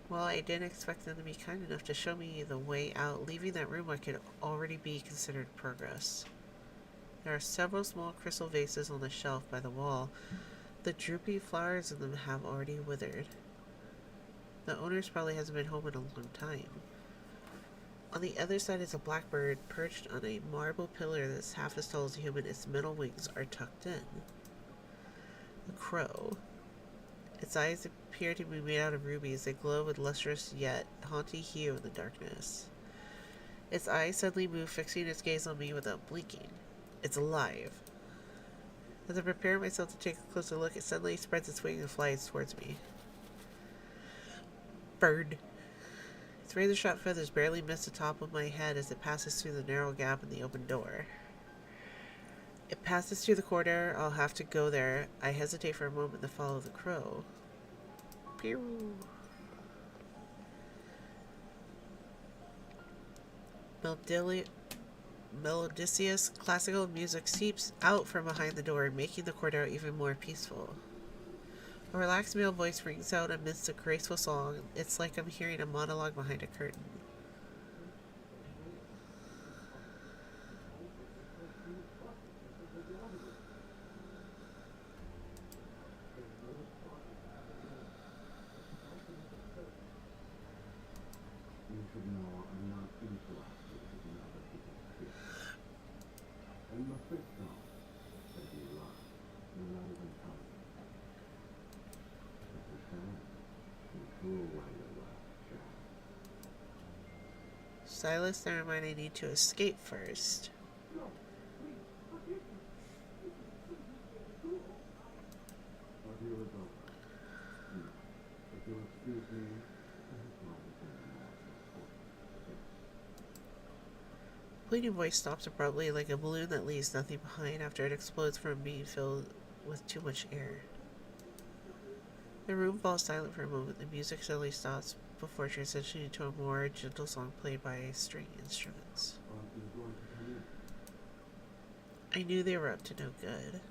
While I didn't expect them to be kind enough to show me the way out, leaving that room I could already be considered progress. There are several small crystal vases on the shelf by the wall. The droopy flowers in them have already withered. The owners probably hasn't been home in a long time. On the other side is a blackbird perched on a marble pillar that's half as tall as a human. Its middle wings are tucked in. The crow. Its eyes appear to be made out of rubies. They glow with lustrous yet haunting hue in the darkness. Its eyes suddenly move, fixing its gaze on me without blinking. It's alive. As I prepare myself to take a closer look, it suddenly spreads its wings and flies towards me. Bird. Its razor-sharp feathers barely miss the top of my head as it passes through the narrow gap in the open door. It passes through the corridor. I'll have to go there. I hesitate for a moment to follow the crow. Pew. Melodious classical music seeps out from behind the door, making the corridor even more peaceful. A relaxed male voice rings out amidst a graceful song. It's like I'm hearing a monologue behind a curtain. Silas, never mind, I need to escape first. Bleeding voice stops abruptly like a balloon that leaves nothing behind after it explodes from being filled with too much air. The room falls silent for a moment. The music suddenly stops before transitioning to a more gentle song played by string instruments. I knew they were up to no good.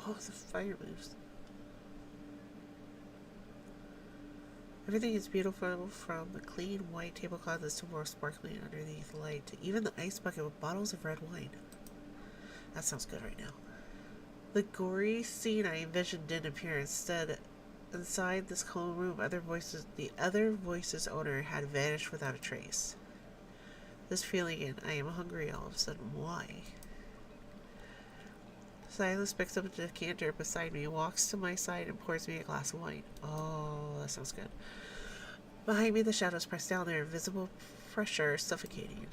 Oh, the fire moves. Everything is beautiful, from the clean white tablecloth that's still more sparkling underneath the light to even the ice bucket with bottles of red wine. That sounds good right now. The gory scene I envisioned didn't appear. Instead, inside this calm room, the other voice's owner had vanished without a trace. This feeling, and I am hungry all of a sudden. Why? Silas picks up a decanter beside me, walks to my side, and pours me a glass of wine. Oh, that sounds good. Behind me, the shadows press down, their invisible pressure suffocating.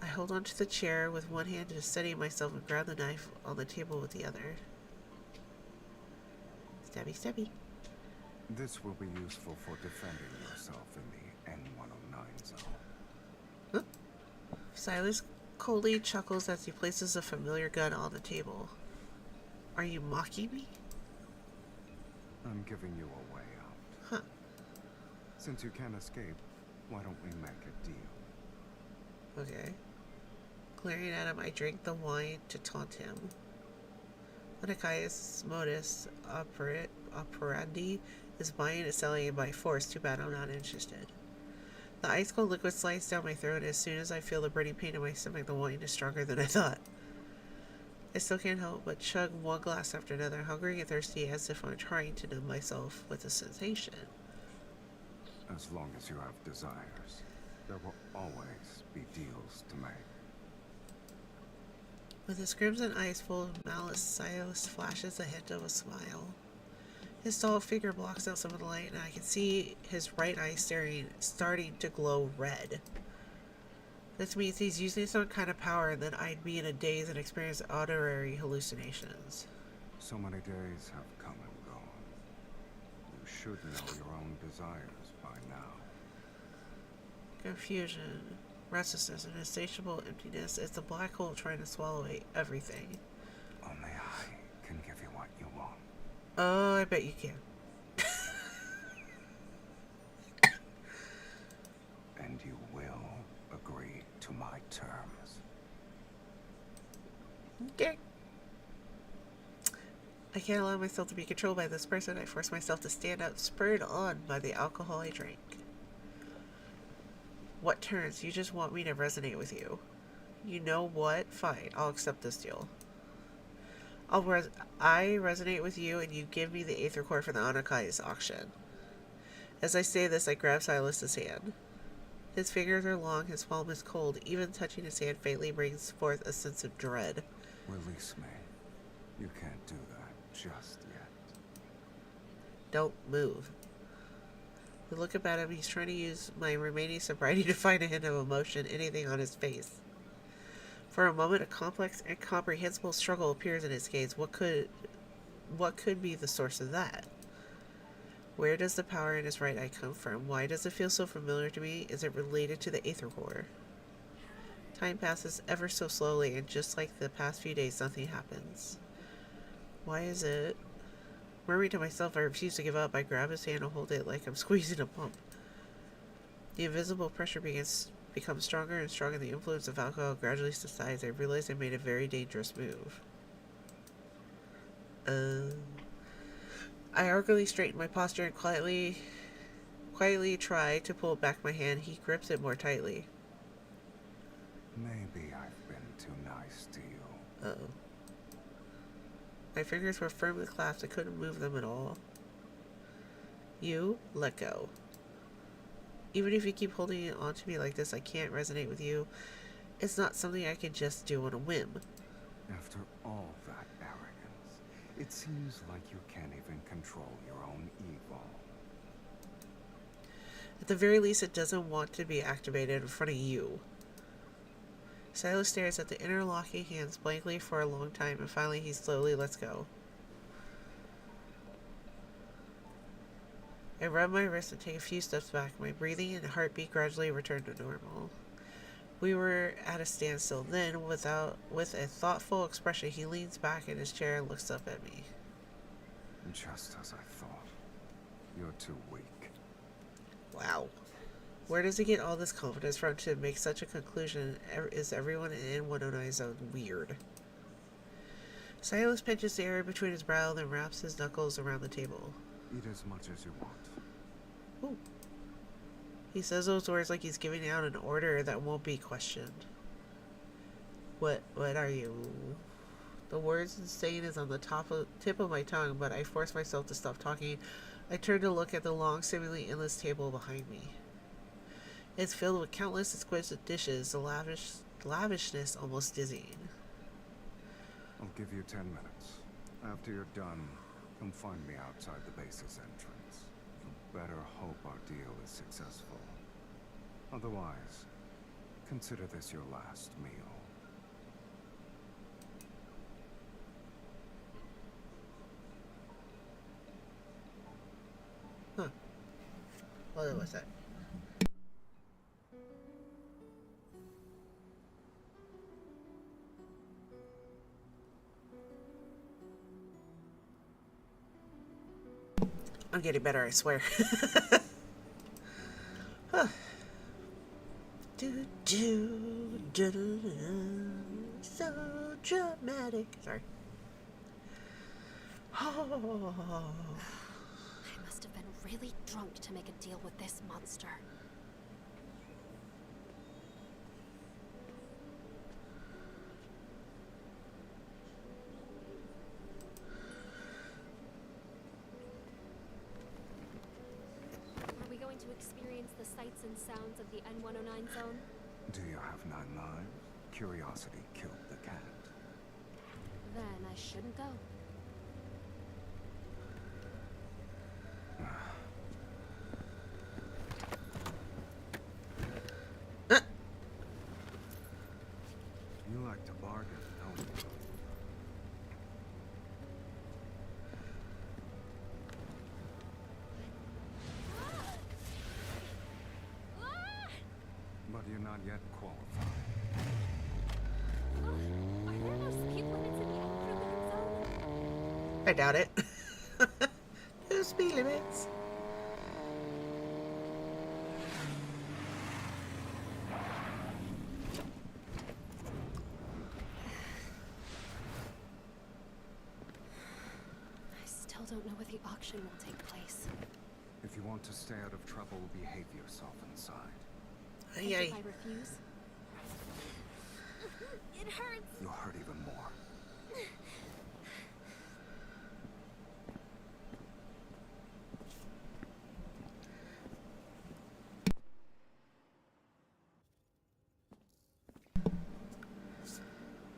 I hold onto the chair with one hand to steady myself and grab the knife on the table with the other. Stabby, stabby. This will be useful for defending yourself in the N-109 zone. Huh? Silas coldly chuckles as he places a familiar gun on the table. Are you mocking me? I'm giving you a way out. Huh. Since you can't escape, why don't we make a deal? Okay. Glaring at him, I drink the wine to taunt him. Anarchias modus operandi is buying and selling it by force. Too bad I'm not interested. The ice cold liquid slides down my throat, and as soon as I feel the burning pain in my stomach, the wine is stronger than I thought. I still can't help but chug one glass after another, hungry and thirsty, as if I'm trying to numb myself with the sensation. As long as you have desires, there will always be deals to make. With his crimson eyes full of malice, Silas flashes a hint of a smile. His tall figure blocks out some of the light, and I can see his right eye starting to glow red. This means he's using some kind of power, and then I'd be in a daze and experience auditory hallucinations. So many days have come and gone. You should know your own desires by now. Confusion, restlessness, and insatiable emptiness. It's a black hole trying to swallow everything. Only I can give you what you want. Oh, I bet you can. And you will agree to my terms. Okay. I can't allow myself to be controlled by this person. I force myself to stand up, spurred on by the alcohol I drank. What turns? You just want me to resonate with you. You know what? Fine, I'll accept this deal. I resonate with you, and you give me the Aether Core for the Anarchias auction. As I say this, I grab Silas's hand. His fingers are long, his palm is cold. Even touching his hand faintly brings forth a sense of dread. Release me. You can't do that just yet. Don't move. I look up at him. He's trying to use my remaining sobriety to find a hint of emotion, anything on his face. For a moment, a complex, incomprehensible struggle appears in his gaze. What could be the source of that? Where does the power in his right eye come from? Why does it feel so familiar to me? Is it related to the Aether Core? Time passes ever so slowly, and just like the past few days, nothing happens. Why is it? Murmuring to myself, I refuse to give up. I grab his hand and hold it like I'm squeezing a pump. The invisible pressure becomes stronger and stronger. The influence of alcohol gradually subsides. I realize I made a very dangerous move. I awkwardly straighten my posture and quietly try to pull back my hand. He grips it more tightly. Maybe I've been too nice to you. Uh-oh. My fingers were firmly clasped. I couldn't move them at all. You let go. Even if you keep holding on to me like this, I can't resonate with you. It's not something I can just do on a whim. After all that arrogance, it seems like you can't even control your own evil. At the very least, it doesn't want to be activated in front of you. Silas stares at the interlocking hands blankly for a long time, and finally he slowly lets go. I rub my wrist and take a few steps back. My breathing and heartbeat gradually return to normal. We were at a standstill. Then, with a thoughtful expression, he leans back in his chair and looks up at me. Just as I thought. You're too weak. Wow. Where does he get all this confidence from to make such a conclusion? Is everyone in 109 zone weird? Silas pinches the area between his brow, then wraps his knuckles around the table. Eat as much as you want. Ooh. He says those words like he's giving out an order that won't be questioned. What are you? The words and saying is on the tip of my tongue, but I force myself to stop talking. I turn to look at the long, seemingly endless table behind me. It's filled with countless exquisite dishes, the lavishness almost dizzying. I'll give you 10 minutes. After you're done, come find me outside the base's entrance. You better hope our deal is successful. Otherwise, consider this your last meal. Huh. What was that? I'm getting better, I swear. Huh. So dramatic. Sorry. Oh. I must have been really drunk to make a deal with this monster. Are we going to experience the sights and sounds of the N109 zone? Do you have 9 lives? Curiosity killed the cat. Then I shouldn't go. You like to bargain, don't you? But you're not yet qualified. Are there no speed limits in the N109 zone? I doubt it. No speed limits. I still don't know where the auction will take place. If you want to stay out of trouble, behave yourself inside. And Ay, if ay. I refuse? It hurts! You'll hurt even more.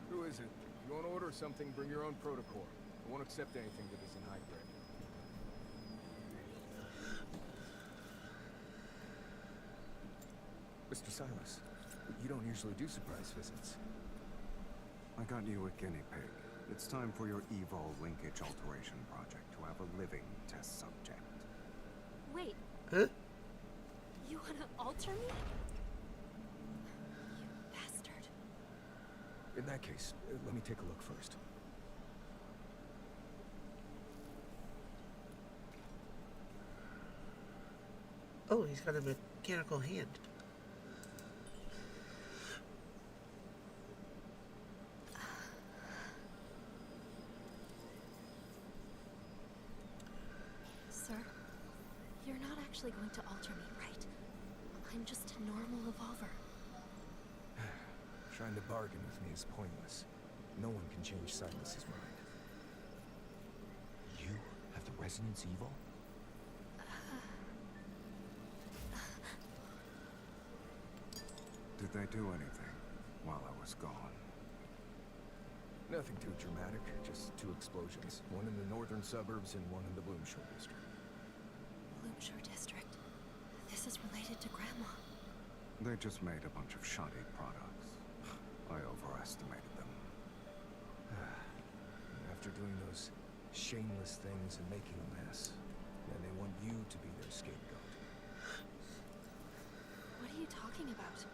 Who is it? If you want to order something, bring your own protocol. I won't accept anything that isn't high grade. Mr. Silas, you don't usually do surprise visits. I got you a guinea pig. It's time for your evil linkage alteration project to have a living test subject. Wait, Huh? you wanna alter me? You bastard. In that case, let me take a look first. Oh, he's got a mechanical hand. Sir, you're not actually going to alter me, right? I'm just a normal evolver. Trying to bargain with me is pointless. No one can change Silas's mind. You have the Resonance Evil? Did they do anything while I was gone? Nothing too dramatic, just 2 explosions. One in the northern suburbs and one in the Bloomshore district. Bloomshire District. This is related to Grandma. They just made a bunch of shoddy products. I overestimated them. After doing those shameless things and making a mess, then they want you to be their scapegoat. What are you talking about?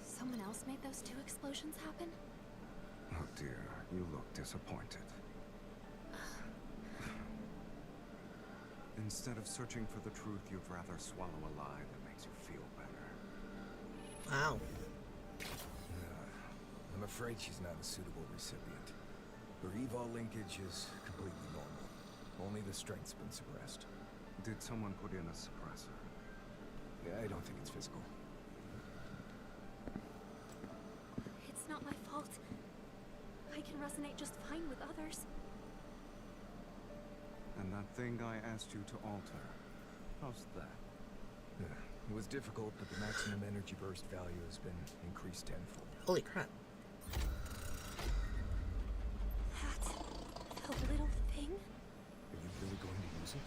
Someone else made those 2 explosions happen? Oh dear, you look disappointed. Instead of searching for the truth, you'd rather swallow a lie that makes you feel better. Wow. I'm afraid she's not a suitable recipient. Her evil linkage is completely normal. Only the strength's been suppressed. Did someone put in a suppressor? Yeah, I don't think it's physical. It's not my fault. I can resonate just fine with others. And that thing I asked you to alter, how's that? Yeah, it was difficult, but the maximum energy burst value has been increased tenfold. Holy crap. That little thing? Are you really going to use it?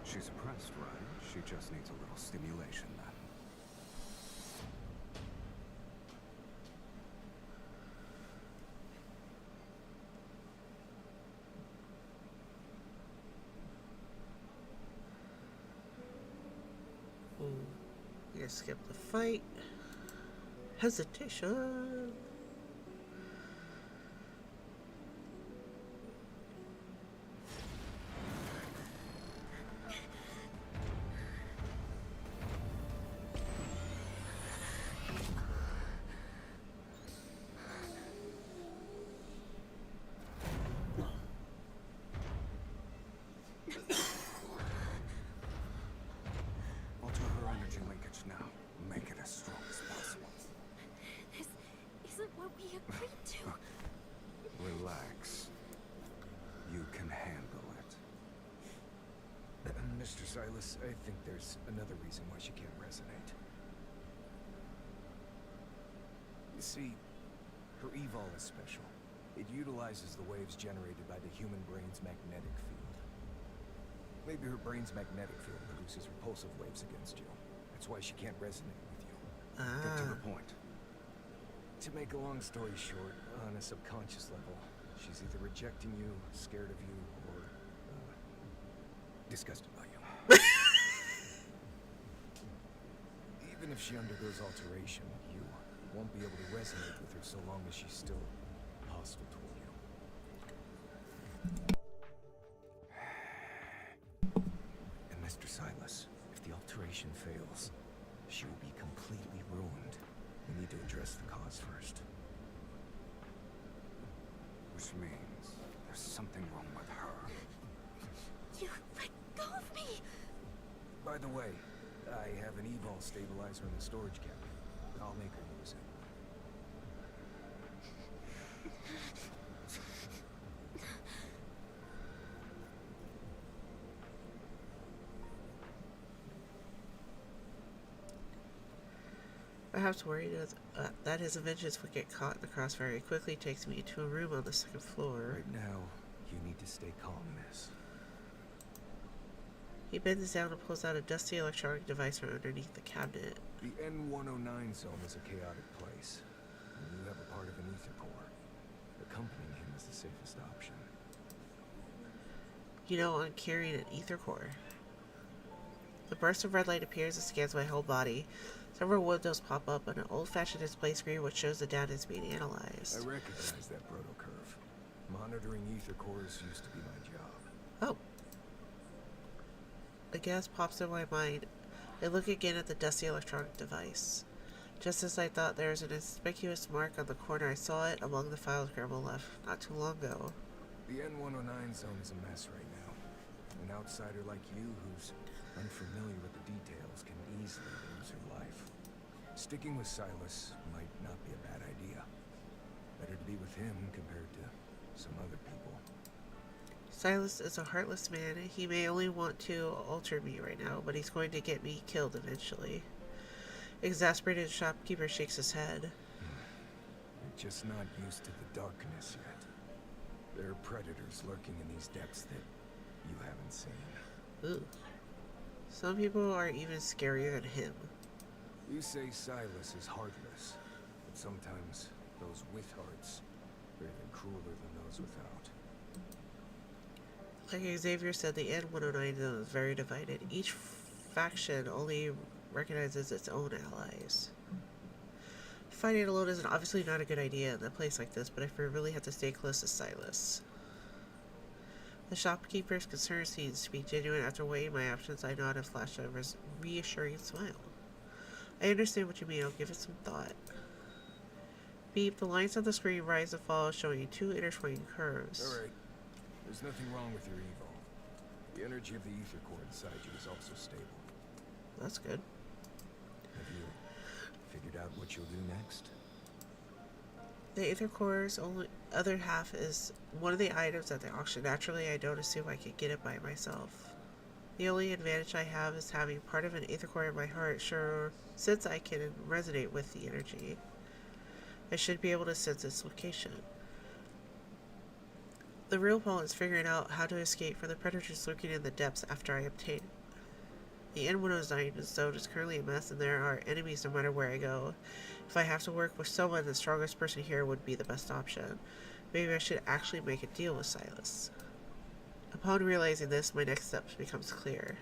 She's pressed, right? She just needs a little stimulation then. We gotta skip the fight. Hesitation. Alter her energy linkage now. Make it as strong as possible. This isn't what we agreed to. Relax. You can handle it. Mr. Silas, I think there's another reason why she can't resonate. You see, her evol is special. It utilizes the waves generated by the human brain's magnetic field. Maybe her brain's magnetic field produces repulsive waves against you. That's why she can't resonate with you. Get to the point. To make a long story short, on a subconscious level, she's either rejecting you, scared of you, or disgusted by you. Even if she undergoes alteration, you won't be able to resonate with her so long as she's still hostile toward you. And Mr. Silas, if the alteration fails, she will be completely ruined. We need to address the cause first. Which means there's something wrong with her. You let go of me! By the way, I have an evol stabilizer in the storage cabinet. I'll make her use it. Perhaps worried that his vengeance would get caught in the crossfire, he quickly takes me to a room on the 2nd floor. Right now, you need to stay calm, miss. He bends down and pulls out a dusty electronic device from underneath the cabinet. The N-109 zone is a chaotic place. And you have a part of an ether core. Accompanying him is the safest option. You know, I'm carrying an ether core. The burst of red light appears and scans my whole body. Several windows pop up and an old-fashioned display screen which shows the data is being analyzed. I recognize that proto-curve. Monitoring ether cores used to be my job. Oh. A gas pops in my mind. I look again at the dusty electronic device. Just as I thought, there is an inconspicuous mark on the corner. I saw it among the files Grandma left not too long ago. The N-109 zone is a mess right now. An outsider like you who's unfamiliar with the details can easily lose her life. Sticking with Silas might not be a bad idea. Better to be with him compared to some other people. Silas is a heartless man. He may only want to alter me right now, but he's going to get me killed eventually. Exasperated shopkeeper shakes his head. You're just not used to the darkness yet. There are predators lurking in these depths that you haven't seen. Ooh. Some people are even scarier than him. You say Silas is heartless, but sometimes those with hearts are even crueler than those without. Like Xavier said, the N-109 zone is very divided. Each faction only recognizes its own allies. Fighting alone is obviously not a good idea in a place like this, but I really have to stay close to Silas. The shopkeeper's concern seems to be genuine. After weighing my options, I nod and flash a reassuring smile. I understand what you mean. I'll give it some thought. Beep, the lines on the screen rise and fall, showing two intertwining curves. Alright. There's nothing wrong with your evil. The energy of the ether core inside you is also stable. That's good. Have you figured out what you'll do next? The ether core's only other half is one of the items at the auction. Naturally, I don't assume I could get it by myself. The only advantage I have is having part of an ether core in my heart, sure, since I can resonate with the energy. I should be able to sense its location. The real problem is figuring out how to escape from the predators lurking in the depths after I obtain it. The N-109 zone is currently a mess, and there are enemies no matter where I go. If I have to work with someone, the strongest person here would be the best option. Maybe I should actually make a deal with Silas. Upon realizing this, my next step becomes clear.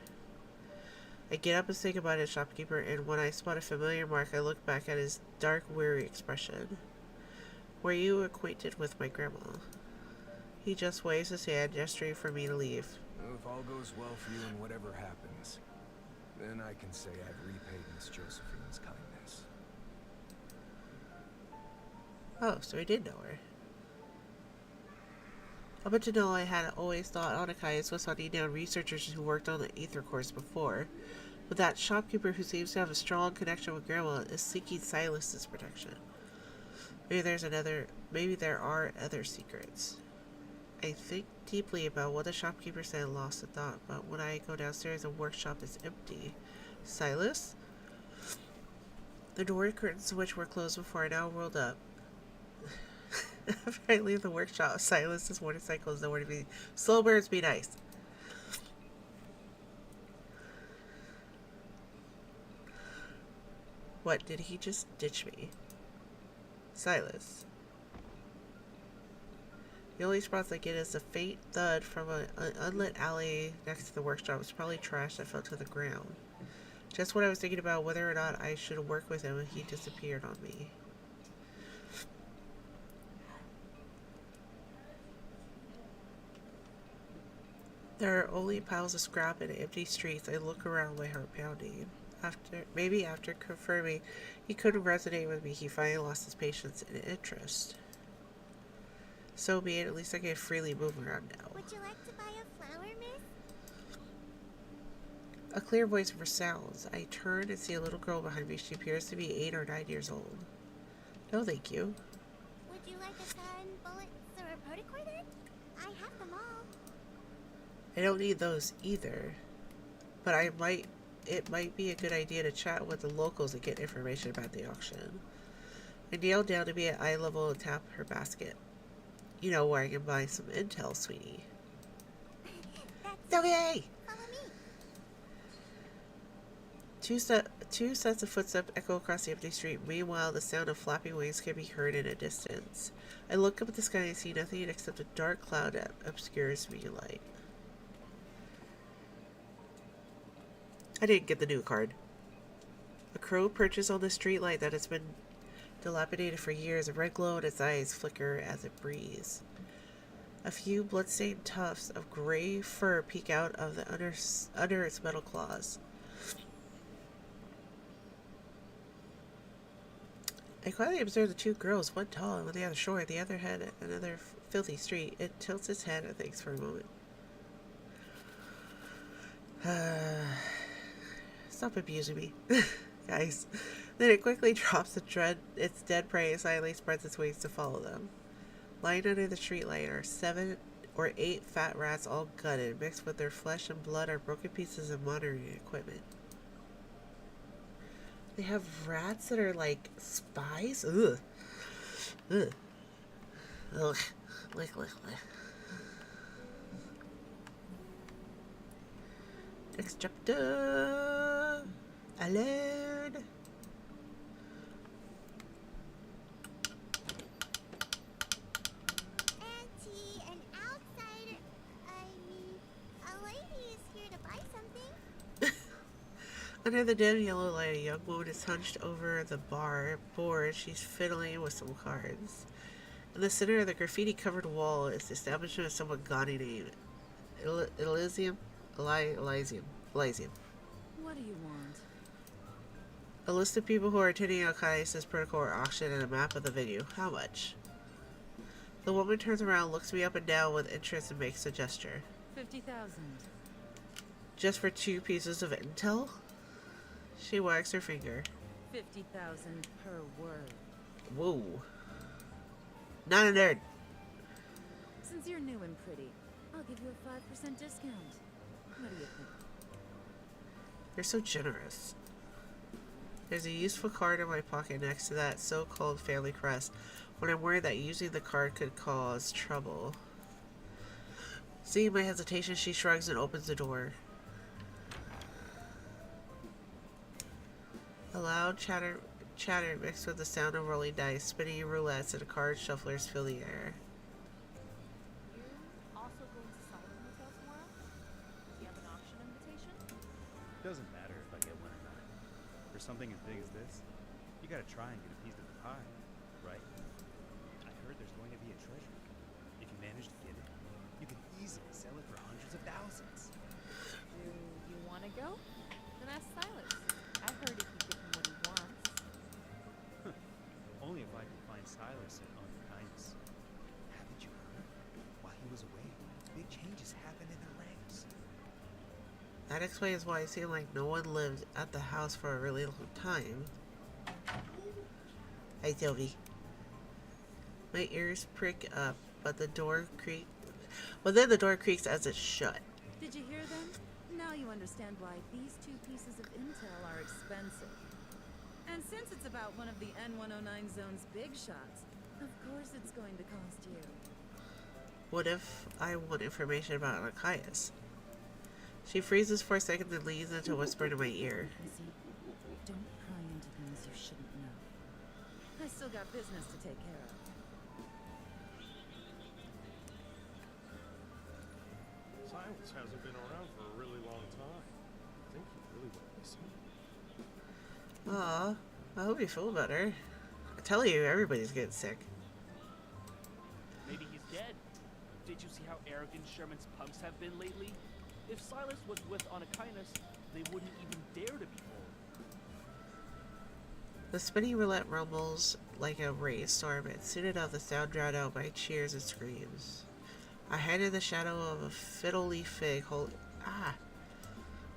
I get up and say goodbye to the shopkeeper, and when I spot a familiar mark, I look back at his dark, weary expression. Were you acquainted with my grandma? He just waves his hand, gesturing for me to leave. Well, if all goes well for you and whatever happens, then I can say I've repaid Miss Josephine's kindness. Oh, so he did know her. Up to know, I had always thought Anakai was hunting down researchers who worked on the ether cores before, but that shopkeeper who seems to have a strong connection with Grandma is seeking Silas's protection. Maybe there are other secrets. I think deeply about what the shopkeeper said and lost the thought, but when I go downstairs, the workshop is empty. Silas? The door curtains, which were closed before, are now rolled up. After I leave the workshop, Silas's motorcycle is nowhere to be. Slow birds be nice. What, did he just ditch me? Silas. The only spots I get is a faint thud from an unlit alley next to the workshop. It's probably trash that fell to the ground. Just when I was thinking about whether or not I should work with him, he disappeared on me. There are only piles of scrap and empty streets. I look around, my heart pounding. After confirming he couldn't resonate with me, he finally lost his patience and interest. So be it, at least I can freely move around now. Would you like to buy a flower, miss? A clear voice resounds. I turn and see a little girl behind me. She appears to be 8 or 9 years old. No, thank you. Would you like a gun, bullets, or a protocorder? I have them all. I don't need those either. But it might be a good idea to chat with the locals and get information about the auction. I kneel down to be at eye level and tap her basket. You know where I can buy some intel, sweetie. Okay! Follow me. Two sets of footsteps echo across the empty street. Meanwhile, the sound of flapping wings can be heard in a distance. I look up at the sky and see nothing except a dark cloud that obscures me light. I didn't get the new card. A crow perches on the streetlight that has been dilapidated for years. A red glow in its eyes flicker as it breathes. A few bloodstained tufts of gray fur peek out of the under its metal claws. I quietly observe the two girls, one tall and one the other short, the other head another filthy street. It tilts its head and thinks for a moment. Stop abusing me, guys. Then it quickly drops its dead prey and silently spreads its wings to follow them. Lying under the streetlight are 7 or 8 fat rats, all gutted. Mixed with their flesh and blood are broken pieces of monitoring equipment. They have rats that are like spies? Ugh. Ugh. Ugh. Lick. Next chapter. Alone. Auntie, an outsider. I mean, a lady is here to buy something. Under the dim yellow light, a young woman is hunched over the bar board. She's fiddling with some cards. In the center of the graffiti-covered wall is the establishment of someone gaudy named Elysium. Elysium. What do you want? A list of people who are attending Alcaius's protocol auction and a map of the venue. How much? The woman turns around, looks me up and down with interest, and makes a gesture. 50,000. Just for 2 pieces of intel? She wags her finger. 50,000 per word. Whoa. Not a nerd. Since you're new and pretty, I'll give you a 5% discount. What do you think? You're so generous. There's a useful card in my pocket next to that so-called family crest, when I'm worried that using the card could cause trouble. Seeing my hesitation, she shrugs and opens the door. A loud chatter mixed with the sound of rolling dice, spinning roulettes, and card shufflers fill the air. You also going to Solomon Hotel tomorrow? Do you have an auction invitation? Doesn't matter if I get one or not. For something as big as this, you gotta try and get a piece of the pie, right? I heard there's going to be a treasure. If you manage to get it, you can easily sell it for hundreds of thousands. Do you want to go? Then ask Silas. I heard if you give him what he wants. Only if I can find Silas and Aunt Kindness. Haven't you heard? While he was away, big changes happened in their ranks. That explains why it seemed like no one lived at the house for a really long time. Hey, Sylvie. My ears prick up, but then the door creaks as it's shut. Did you hear them? Now you understand why these 2 pieces of intel are expensive. And since it's about one of the N109 zone's big shots, of course it's going to cost you. What if I want information about Alcaius? She freezes for a second, then leans into a whisper to my ear. Lizzie, don't pry into things you shouldn't know. I still got business to take care of. Silas hasn't been around for a really long time. I think he really went missing. Aw, I hope you feel better. I tell you, everybody's getting sick. Maybe he's dead. Did you see how arrogant Sherman's punks have been lately? If Silas was with Anakinus, they wouldn't even dare to be bold. The spinning roulette rumbles like a rainstorm, and soon enough the sound drowned out by cheers and screams. I hide in the shadow of a fiddle-leaf fig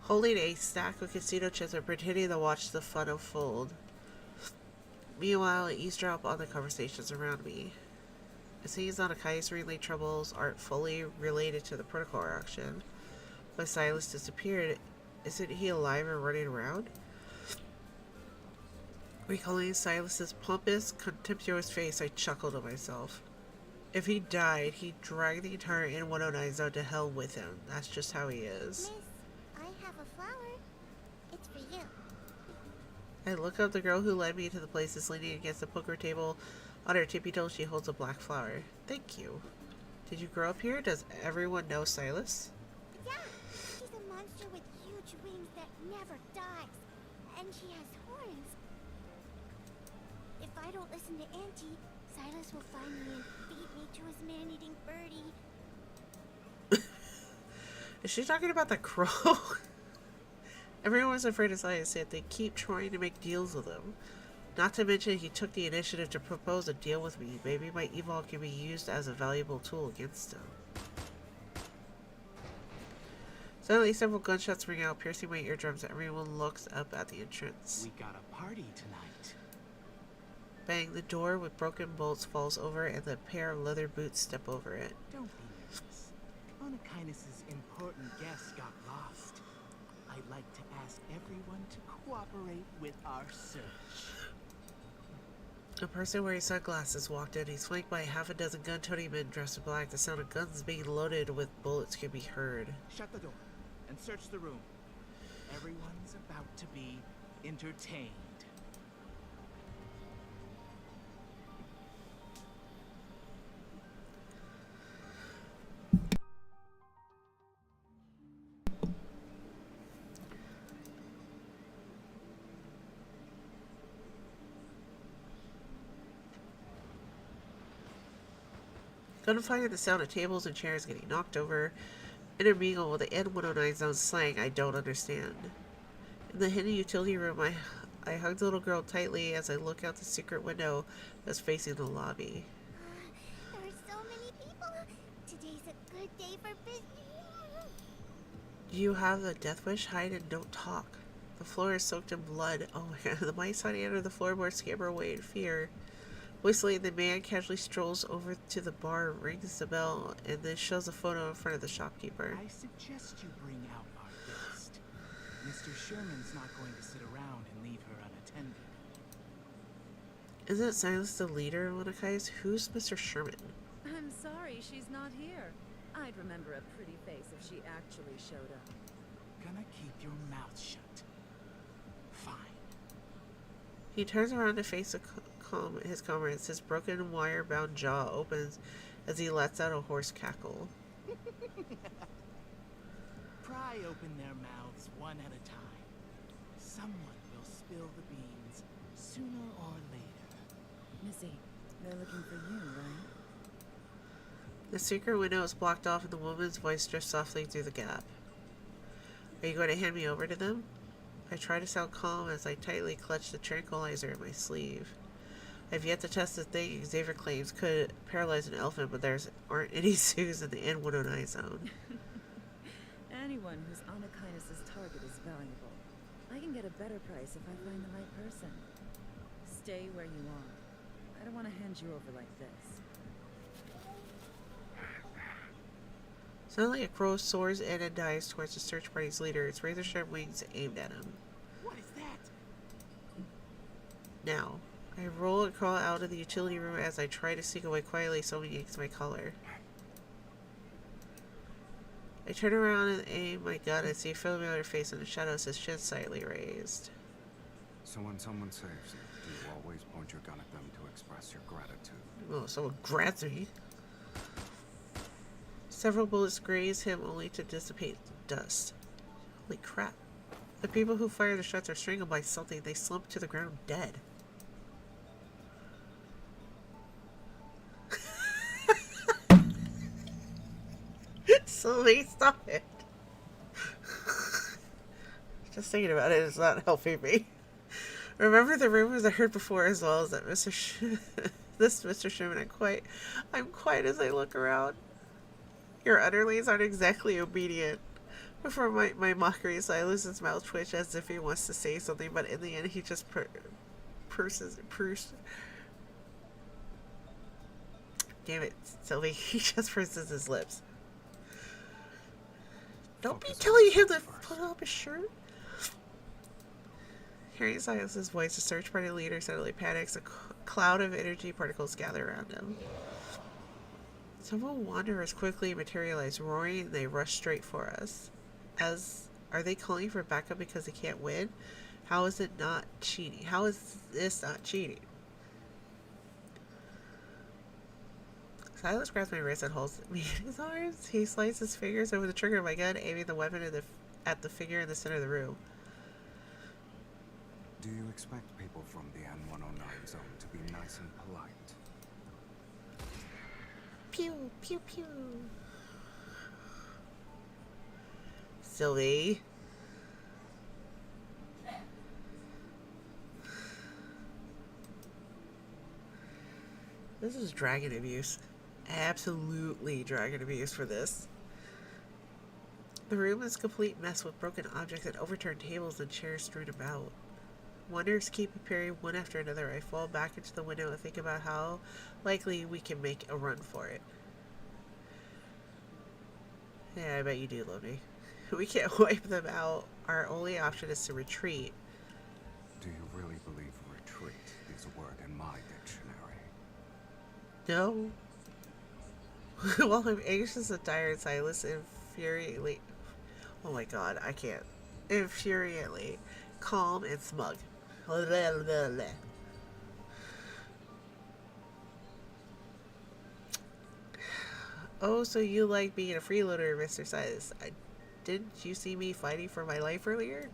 holding a stack of casino chips and pretending to watch the fun unfold. Meanwhile, I eavesdrop on the conversations around me. It seems Anakinus' relay troubles aren't fully related to the protocol auction. But Silas disappeared. Isn't he alive and running around? Recalling Silas's pompous, contemptuous face, I chuckled to myself. If he died, he'd drag the entire N109 zone to hell with him. That's just how he is. Miss, I have a flower. It's for you. I look up. The girl who led me to the place is leaning against the poker table. On her tippy toes, she holds a black flower. Thank you. Did you grow up here? Does everyone know Silas? Yeah, she's a monster with huge wings that never dies. And she has horns. If I don't listen to Auntie, Silas will find me and beat me to his man-eating birdie. Is she talking about the crow? Everyone's afraid of Silas, yet they keep trying to make deals with him. Not to mention he took the initiative to propose a deal with me. Maybe my evil can be used as a valuable tool against him. Suddenly several gunshots ring out, piercing my eardrums. Everyone looks up at the entrance. We got a party tonight. Bang, the door with broken bolts falls over and the pair of leather boots step over it. Don't be nervous. Anakinus' important guest got lost. I'd like to ask everyone to cooperate with our search. A person wearing sunglasses walked in. He's flanked by half a dozen gun-toting men dressed in black. The sound of guns being loaded with bullets could be heard. Shut the door and search the room. Everyone's about to be entertained. Gunfire and the sound of tables and chairs getting knocked over intermingle with the N109 zone slang I don't understand. In the hidden utility room, I hug the little girl tightly as I look out the secret window that's facing the lobby. There are so many people. Today's a good day for business. Do you have a death wish? Hide and don't talk. The floor is soaked in blood. Oh my god, the mice hiding under the floorboards scamper away in fear. Whistling, the man casually strolls over to the bar, rings the bell, and then shows a photo in front of the shopkeeper. I suggest you bring out our guest. Mr. Sherman's not going to sit around and leave her unattended. Isn't Silas the leader of Wanakais? Who's Mr. Sherman? I'm sorry she's not here. I'd remember a pretty face if she actually showed up. Gonna keep your mouth shut. Fine. He turns around to face his comrades. His broken wire-bound jaw opens as he lets out a hoarse cackle. Pry open their mouths one at a time. Someone will spill the beans sooner or later. Missy, they're looking for you, right? The secret window is blocked off and the woman's voice drifts softly through the gap. Are you going to hand me over to them? I try to sound calm as I tightly clutch the tranquilizer in my sleeve. I've yet to test the thing Xavier claims could paralyze an elephant, but there aren't any zoos in the N109 zone. Anyone who's Anakainis' target is valuable. I can get a better price if I find the right person. Stay where you are. I don't want to hand you over like this. Suddenly a crow soars in and dives towards the search party's leader, its razor-sharp wings aimed at him. What is that? Now, I roll and crawl out of the utility room as I try to sneak away quietly. Someone yanks my collar. I turn around and aim my gun and see a familiar face in the shadows, his chin slightly raised. So when someone saves you, do you always point your gun at them to express your gratitude? Oh, someone grabs me. Several bullets graze him only to dissipate dust. Holy crap. The people who fire the shots are strangled by something. They slump to the ground dead. Sylvie, stop it. Just thinking about it is not helping me. Remember the rumors I heard before, as well as that this Mr. Sherman, I'm quiet as I look around. Your underlings aren't exactly obedient. Before my mockery, Silas's mouth twitched as if he wants to say something, but in the end he just Damn it, Sylvie, he just purses his lips. Don't be telling him to put up his shirt. Hearing Silas's voice, the search party leader suddenly panics. A cloud of energy particles gather around him. Several wanderers quickly materialize, roaring, and they rush straight for us. Are they calling for backup because they can't win? How is it not cheating? How is this not cheating? Silas grabs my wrist and holds me in his arms. He slides his fingers over the trigger of my gun, aiming the weapon at the figure in the center of the room. Do you expect people from the N109 zone to be nice and polite? Pew, pew, pew. Sylvie. This is dragon abuse. Absolutely dragon abuse for this. The room is a complete mess with broken objects and overturned tables and chairs strewn about. Wonders keep appearing one after another. I fall back into the window and think about how likely we can make a run for it. Yeah, I bet you do, Lovey. We can't wipe them out. Our only option is to retreat. Do you really believe retreat is a word in my dictionary? No. While I'm anxious and tired, Silas infuriately... Oh my god, I can't. Infuriately. Calm and smug. Oh, so you like being a freeloader, Mr. Silas. Didn't you see me fighting for my life earlier?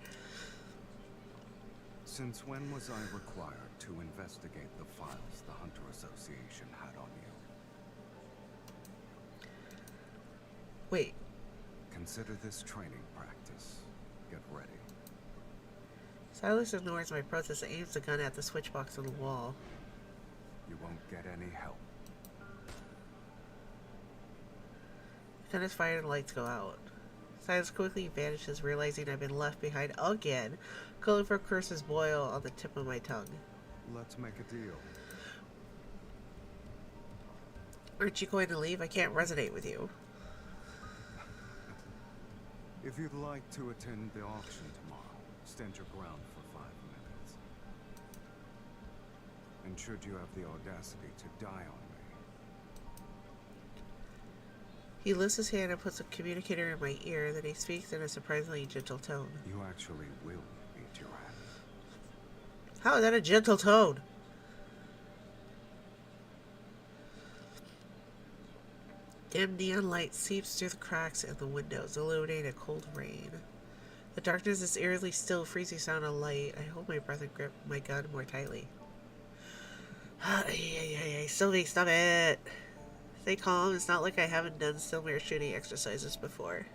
Since when was I required to investigate the files the Hunter Association had on you? Wait. Consider this training practice. Get ready. Silas ignores my protest and aims the gun at the switchbox on the wall. You won't get any help. The gun is fired and the lights go out. Silas quickly vanishes, realizing I've been left behind again, calling for curses boil on the tip of my tongue. Let's make a deal. Aren't you going to leave? I can't resonate with you. If you'd like to attend the auction tomorrow, stand your ground for 5 minutes. And should you have the audacity to die on me... He lifts his hand and puts a communicator in my ear, then he speaks in a surprisingly gentle tone. You actually will beat your hand. How is that a gentle tone? Dim neon light seeps through the cracks in the windows, illuminating a cold rain. The darkness is eerily still, freezing sound of light. I hold my breath and grip my gun more tightly. Sylvie, stop it! Stay calm. It's not like I haven't done similar shooting exercises before.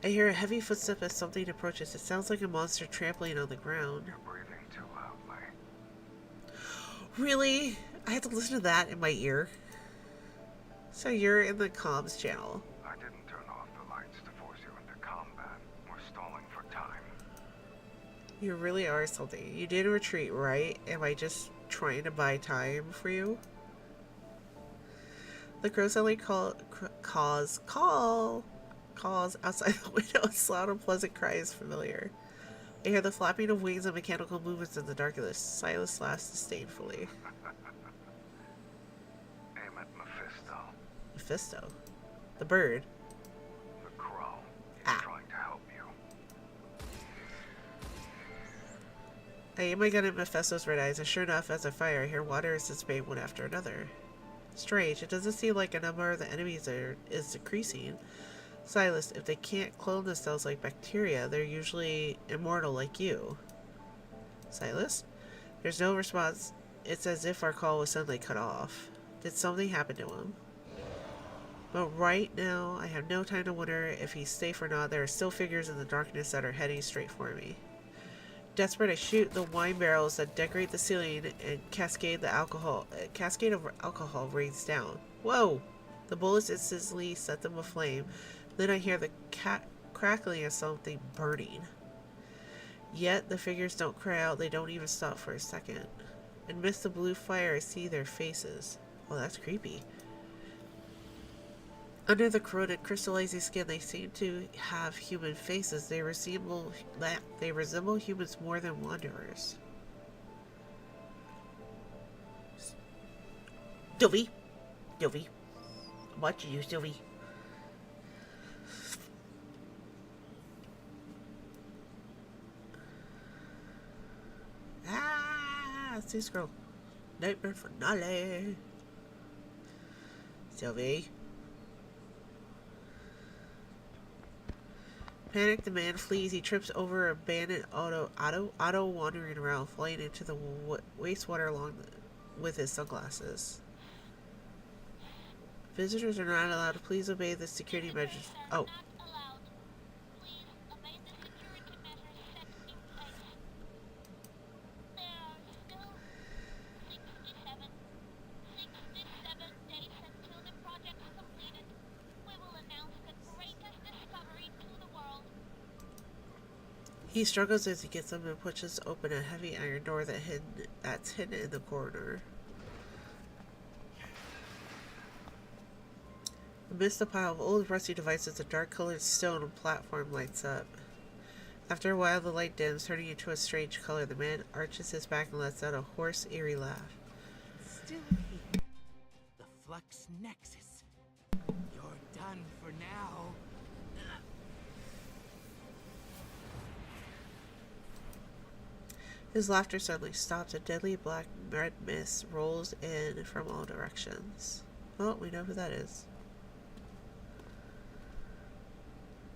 I hear a heavy footstep as something approaches. It sounds like a monster trampling on the ground. You're breathing too loudly. Really? I have to listen to that in my ear? So you're in the comms channel. I didn't turn off the lights to force you into combat. We're stalling for time. You really are something. You did retreat, right? Am I just trying to buy time for you? The crow suddenly calls outside the window. A loud and pleasant cry is familiar. I hear the flapping of wings and mechanical movements in the darkness. Silas laughs disdainfully. Aim at Mephisto. Mephisto? The bird? The crow. He's trying to help you. I aim my gun at Mephisto's red eyes, and sure enough, as I fire, I hear water is dissipating one after another. Strange, it doesn't seem like a number of the enemies is decreasing. Silas, if they can't clone themselves like bacteria, they're usually immortal like you. Silas? There's no response. It's as if our call was suddenly cut off. Did something happen to him? But right now, I have no time to wonder if he's safe or not. There are still figures in the darkness that are heading straight for me. Desperate, I shoot the wine barrels that decorate the ceiling, and a cascade of alcohol rains down. Whoa! The bullets instantly set them aflame. Then I hear the crackling of something burning. Yet the figures don't cry out. They don't even stop for a second. Amidst the blue fire, I see their faces. Oh, that's creepy. Under the corroded, crystallizing skin, they seem to have human faces. They resemble humans more than wanderers. Sylvie! Sylvie! I'm watching you, Sylvie. It's this girl. Nightmare finale. Sylvie. Panicked, the man flees. He trips over an abandoned auto wandering around, flying into the wastewater with his sunglasses. Visitors are not allowed to please obey the security measures. Oh. He struggles as he gets up and pushes open a heavy iron door that's hidden in the corner. Amidst a pile of old rusty devices, a dark-colored stone platform lights up. After a while, the light dims, turning into a strange color. The man arches his back and lets out a hoarse, eerie laugh. Still here. The Flux Nexus. You're done for now. His laughter suddenly stops. A deadly black red mist rolls in from all directions. Well, we know who that is.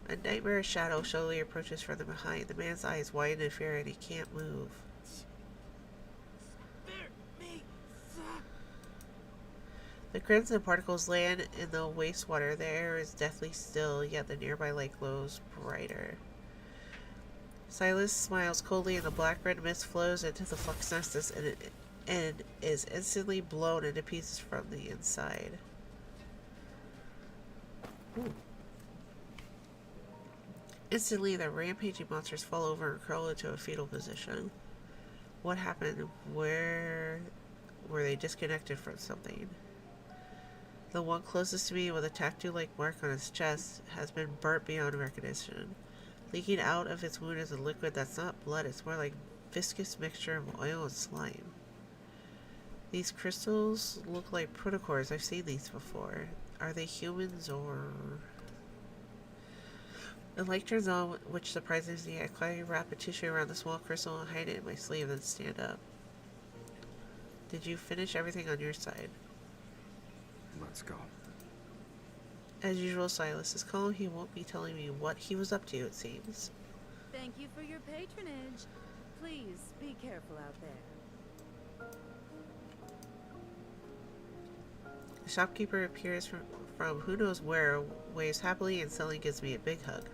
A nightmarish shadow slowly approaches from behind. The man's eyes widen in fear and he can't move. The crimson particles land in the wastewater. The air is deathly still, yet the nearby lake glows brighter. Silas smiles coldly, and the black-red mist flows into the flux nessus and is instantly blown into pieces from the inside. Ooh. Instantly, the rampaging monsters fall over and curl into a fetal position. What happened? Where were they disconnected from something? The one closest to me with a tattoo-like mark on its chest has been burnt beyond recognition. Leaking out of its wound is a liquid that's not blood, it's more like viscous mixture of oil and slime. These crystals look like protocours. I've seen these before. Are they humans or... The light turns on, which surprises me. I quietly wrap a tissue around the small crystal and hide it in my sleeve, then stand up. Did you finish everything on your side? Let's go. As usual, Silas is calm. He won't be telling me what he was up to, it seems. Thank you for your patronage. Please be careful out there. The shopkeeper appears from who knows where, waves happily, and suddenly gives me a big hug.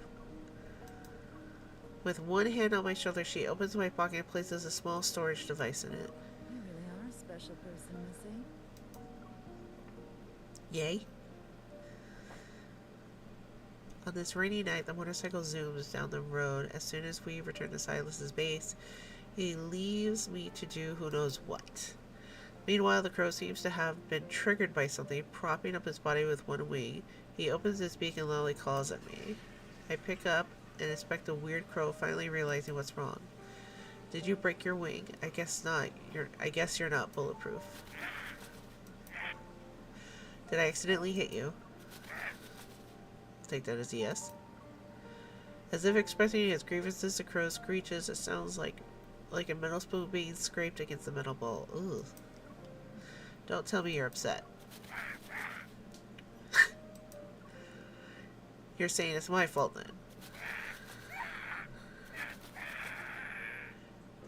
With one hand on my shoulder, she opens my pocket and places a small storage device in it. You really are a special person, Missy. Yay. On this rainy night, the motorcycle zooms down the road. As soon as we return to Silas's base, he leaves me to do who knows what. Meanwhile, the crow seems to have been triggered by something, propping up his body with one wing. He opens his beak and loudly calls at me. I pick up and inspect the weird crow, finally realizing what's wrong. Did you break your wing? I guess not. I guess you're not bulletproof. Did I accidentally hit you? I'll take that as a yes. As if expressing his grievances, the crow screeches. It sounds like a metal spoon being scraped against the metal bowl. Ugh. Don't tell me you're upset. You're saying it's my fault then.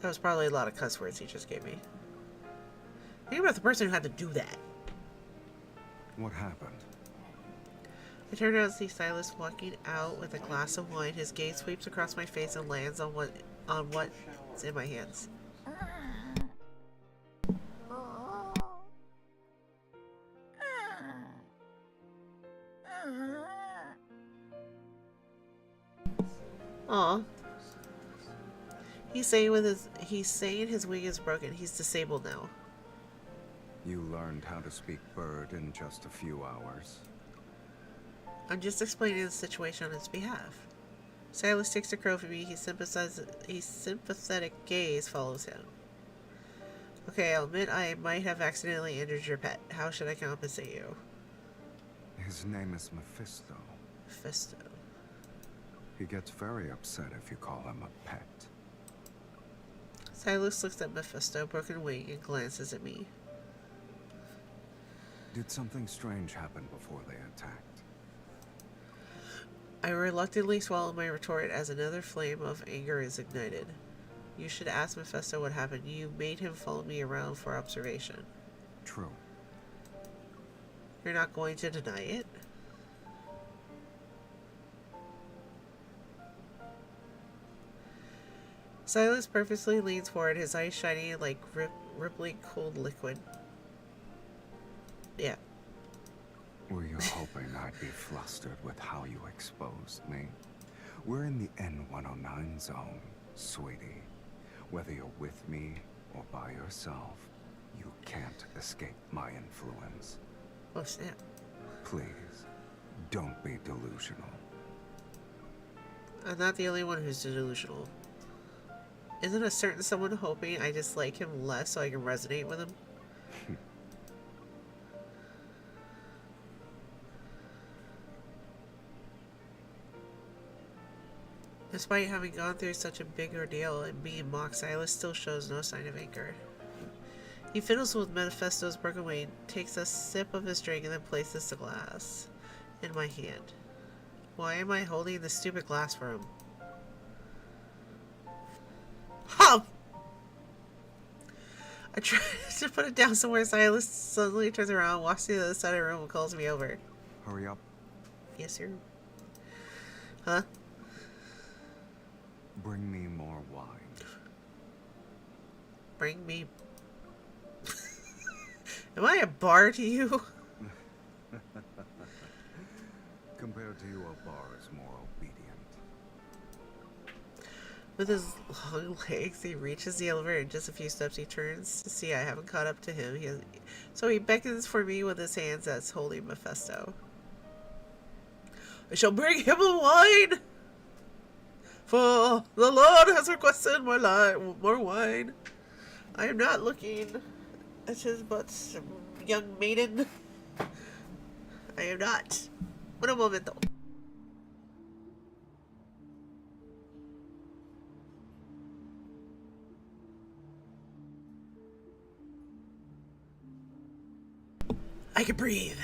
That was probably a lot of cuss words he just gave me. Think about the person who had to do that. What happened? I turn around and see Silas walking out with a glass of wine. His gaze sweeps across my face and lands on what's in my hands. Aw. He's saying his wing is broken. He's disabled now. You learned how to speak bird in just a few hours. I'm just explaining the situation on his behalf. Silas takes the crow from me. His sympathetic gaze follows him. Okay, I'll admit I might have accidentally injured your pet. How should I compensate you? His name is Mephisto. Mephisto. He gets very upset if you call him a pet. Silas looks at Mephisto, broken wing, and glances at me. Did something strange happen before they attacked? I reluctantly swallow my retort as another flame of anger is ignited. You should ask Mephisto what happened. You made him follow me around for observation. True. You're not going to deny it? Silas purposely leans forward, his eyes shining like rippling cold liquid. Yeah. Were you hoping I'd be flustered with how you exposed me? We're in the N109 zone, sweetie. Whether you're with me or by yourself, you can't escape my influence. Oh, snap. Please, don't be delusional. I'm not the only one who's delusional. Isn't a certain someone hoping I dislike him less so I can resonate with him? Despite having gone through such a big ordeal and being mocked, Silas still shows no sign of anger. He fiddles with Mephisto's broken wing, takes a sip of his drink, and then places the glass in my hand. Why am I holding the stupid glass for him? Huh! I try to put it down somewhere. Silas suddenly turns around, walks to the other side of the room, and calls me over. Hurry up. Yes, sir. Huh? Bring me more wine. Bring me... Am I a bar to you? Compared to you, a bar is more obedient. With his long legs, he reaches the elevator. In just a few steps, he turns to see I haven't caught up to him. So he beckons for me with his hands as holding Mephisto. I shall bring him a wine! For the Lord has requested more wine. I am not looking at his butt, young maiden. I am not. Un momento. I can breathe.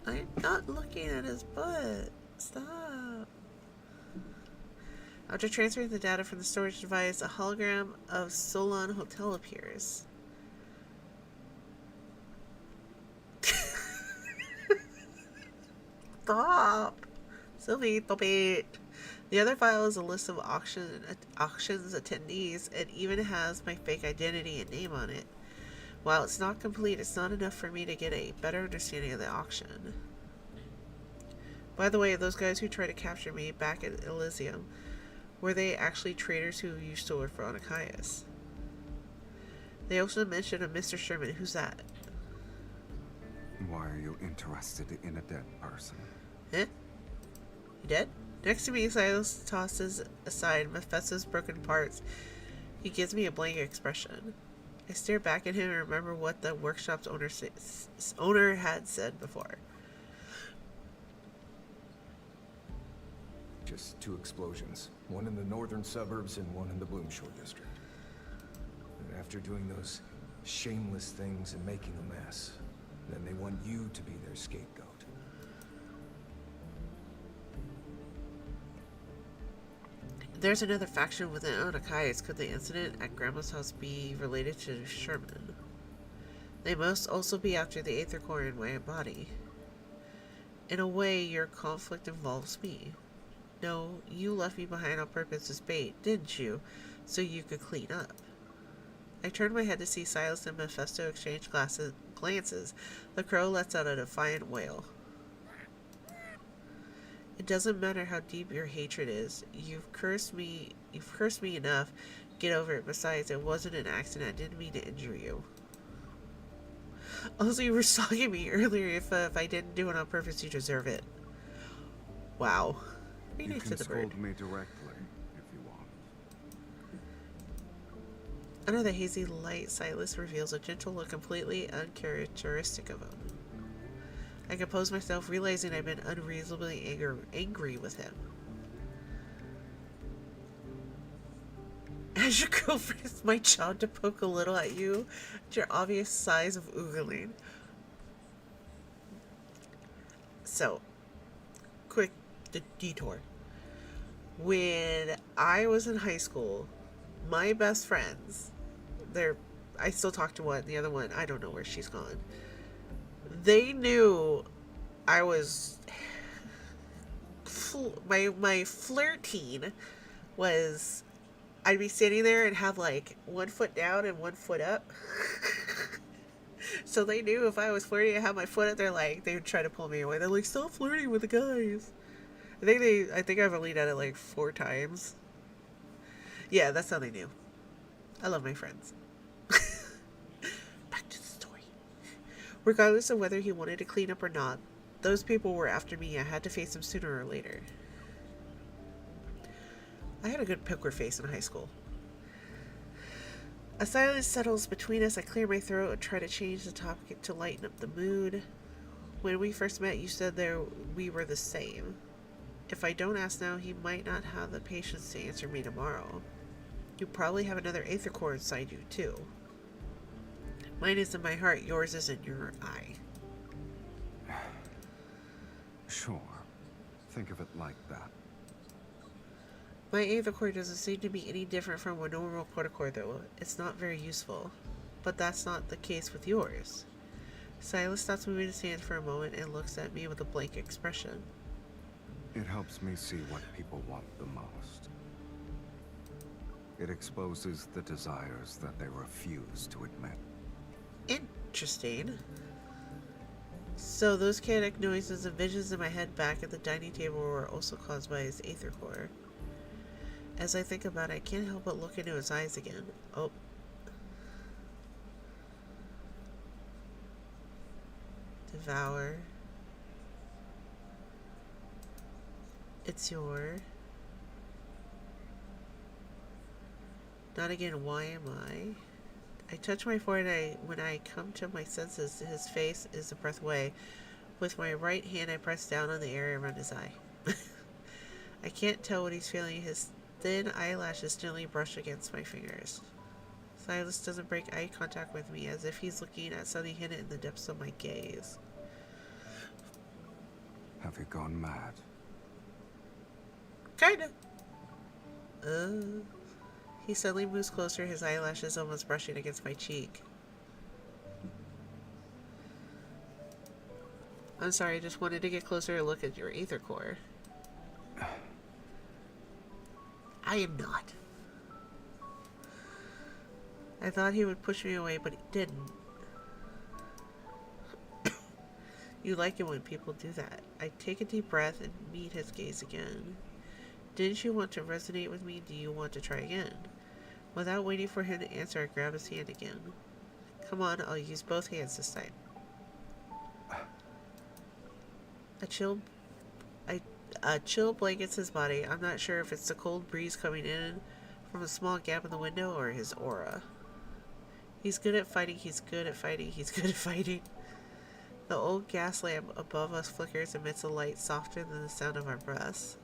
I'm not looking at his butt. Stop. After transferring the data from the storage device, a hologram of Solon Hotel appears. Stop. Sylvie, stop it. The other file is a list of auctions attendees. It even has my fake identity and name on it. While it's not complete, it's not enough for me to get a better understanding of the auction. By the way, those guys who tried to capture me back at Elysium, were they actually traders who used to work for Onychius? They also mentioned a Mr. Sherman. Who's that? Why are you interested in a dead person? Eh? You dead? Next to me, Silas tosses aside Mephisto's broken parts. He gives me a blank expression. I stare back at him and remember what the workshop's owner had said before. Just 2 explosions. One in the northern suburbs and one in the Bloomshore district. And after doing those shameless things and making a mess, then they want you to be their scapegoat. There's another faction within Onychius. Could the incident at Grandma's house be related to Sherman? They must also be after the Aether Core in my body. In a way, your conflict involves me. No, you left me behind on purpose as bait, didn't you? So you could clean up. I turned my head to see Silas and Mephisto exchange glances. The crow lets out a defiant wail. It doesn't matter how deep your hatred is. You've cursed me enough. Get over it. Besides, it wasn't an accident. I didn't mean to injure you. Also, you were stalking me earlier. If I didn't do it on purpose, you deserve it. Wow. You can scold me directly if you want. Under the hazy light, Silas reveals a gentle look completely uncharacteristic of him. I compose myself, realizing I've been unreasonably angry with him. As your girlfriend, it's my job to poke a little at you at your obvious size of oogling. So, quick detour. When I was in high school, my best friends, I still talk to one, the other one, I don't know where she's gone. They knew I was, my flirting was, I'd be sitting there and have like one foot down and one foot up. So they knew if I was flirting and have my foot up, they would try to pull me away. They're like, stop flirting with the guys. I think I've only done it like 4 times. Yeah, that's how they knew. I love my friends. Back to the story. Regardless of whether he wanted to clean up or not, those people were after me. I had to face them sooner or later. I had a good poker face in high school. A silence settles between us. I clear my throat and try to change the topic to lighten up the mood. When we first met, you said we were the same. If I don't ask now, he might not have the patience to answer me tomorrow. You probably have another Aether Core inside you, too. Mine is in my heart, yours is in your eye. Sure. Think of it like that. My aether core doesn't seem to be any different from a normal protocore, though. It's not very useful. But that's not the case with yours. Silas stops moving his hands for a moment and looks at me with a blank expression. It helps me see what people want the most. It exposes the desires that they refuse to admit. Interesting. So those chaotic noises and visions in my head back at the dining table were also caused by his aether core. As I think about it, I can't help but look into his eyes again. Oh. Devour. It's your. Not again, why am I touch my forehead. When I come to my senses, his face is a breath away. With my right hand, I press down on the area around his eye. I can't tell what he's feeling. His thin eyelashes gently brush against my fingers. Silas doesn't break eye contact with me, as if he's looking at something hidden in the depths of my gaze. Have you gone mad? Kinda. He suddenly moves closer, his eyelashes almost brushing against my cheek. I'm sorry, I just wanted to get closer and look at your aether core. I am not. I thought he would push me away, but he didn't. You like it when people do that. I take a deep breath and meet his gaze again. Didn't you want to resonate with me? Do you want to try again? Without waiting for him to answer, I grab his hand again. Come on, I'll use both hands this time. A chill blankets his body. I'm not sure if it's the cold breeze coming in from a small gap in the window or his aura. He's good at fighting, he's good at fighting, he's good at fighting. The old gas lamp above us flickers amidst a light softer than the sound of our breaths.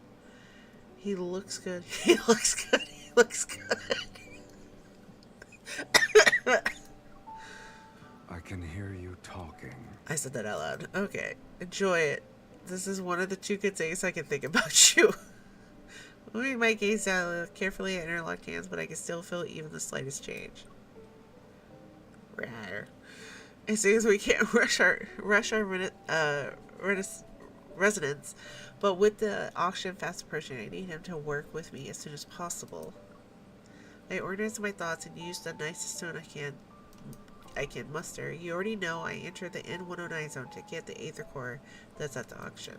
He looks good, he looks good, he looks good. I can hear you talking. I said that out loud. Okay, enjoy it. This is one of the two good things I can think about you. Moving my gaze down, I look carefully at interlocked hands, but I can still feel even the slightest change. Rawr. It seems we can't rush our resonance, but with the auction fast approaching, I need him to work with me as soon as possible. I organize my thoughts and use the nicest tone I can muster. You already know I entered the N109 zone to get the aether core that's at the auction.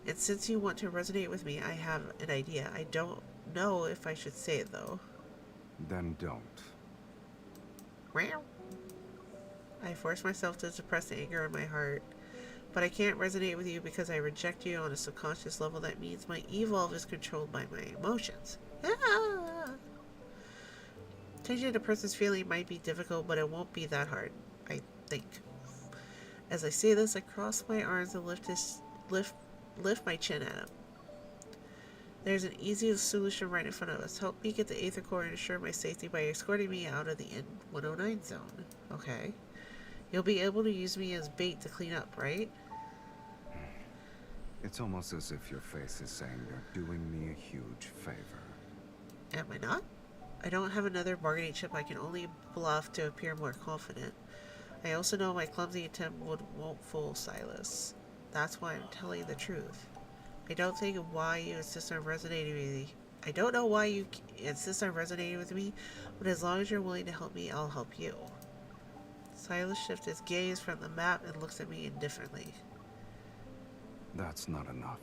And since you want to resonate with me, I have an idea. I don't know if I should say it, though. Then don't. Meow. I force myself to suppress the anger in my heart. But I can't resonate with you because I reject you on a subconscious level. That means my evolve is controlled by my emotions. Ah! Changing a person's feeling might be difficult, but it won't be that hard, I think. As I say this, I cross my arms and lift my chin at him. There's an easy solution right in front of us. Help me get the aether core and ensure my safety by escorting me out of the N109 zone. Okay. You'll be able to use me as bait to clean up, right? It's almost as if your face is saying you're doing me a huge favor. Am I not? I don't have another bargaining chip. I can only bluff to appear more confident. I also know my clumsy attempt won't fool Silas. That's why I'm telling the truth. I don't think why you insist on resonating with me. I don't know why you insist on resonating with me, but as long as you're willing to help me, I'll help you. Silas shifts his gaze from the map and looks at me indifferently. That's not enough.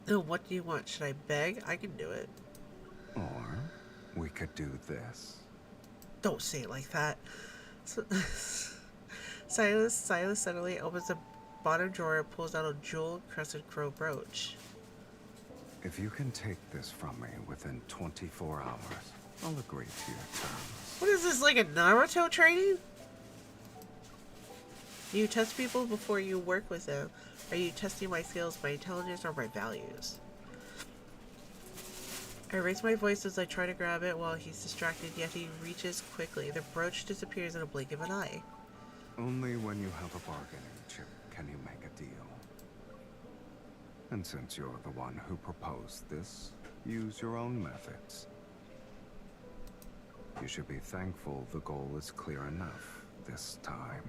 No, what do you want? Should I beg? I can do it. Or we could do this. Don't say it like that. Silas suddenly opens the bottom drawer and pulls out a jewel-encrusted crow brooch. If you can take this from me within 24 hours, I'll agree to your terms. What is this, like a Naruto training? Do you test people before you work with them? Are you testing my skills, my intelligence, or my values? I raise my voice as I try to grab it while he's distracted, yet he reaches quickly. The brooch disappears in a blink of an eye. Only when you have a bargaining chip can you make a deal. And since you're the one who proposed this, use your own methods. You should be thankful the goal is clear enough this time.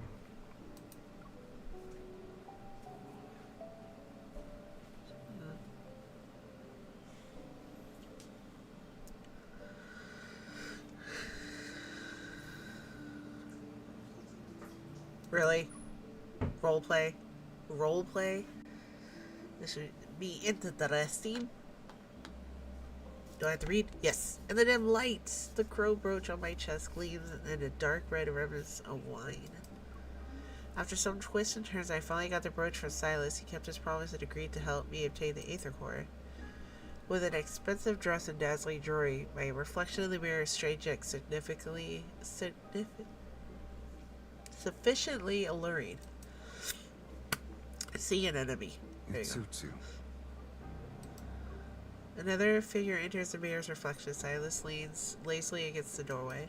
Really? Roleplay? Roleplay? This should be interesting. Do I have to read? Yes. In the dim light, the crow brooch on my chest gleams in a dark red remnants of wine. After some twists and turns, I finally got the brooch from Silas. He kept his promise and agreed to help me obtain the Aether Core. With an expensive dress and dazzling jewelry, my reflection in the mirror is strange yet sufficiently alluring. See an enemy. There It you go. suits you. Another figure enters the mirror's reflection. Silas leans lazily against the doorway.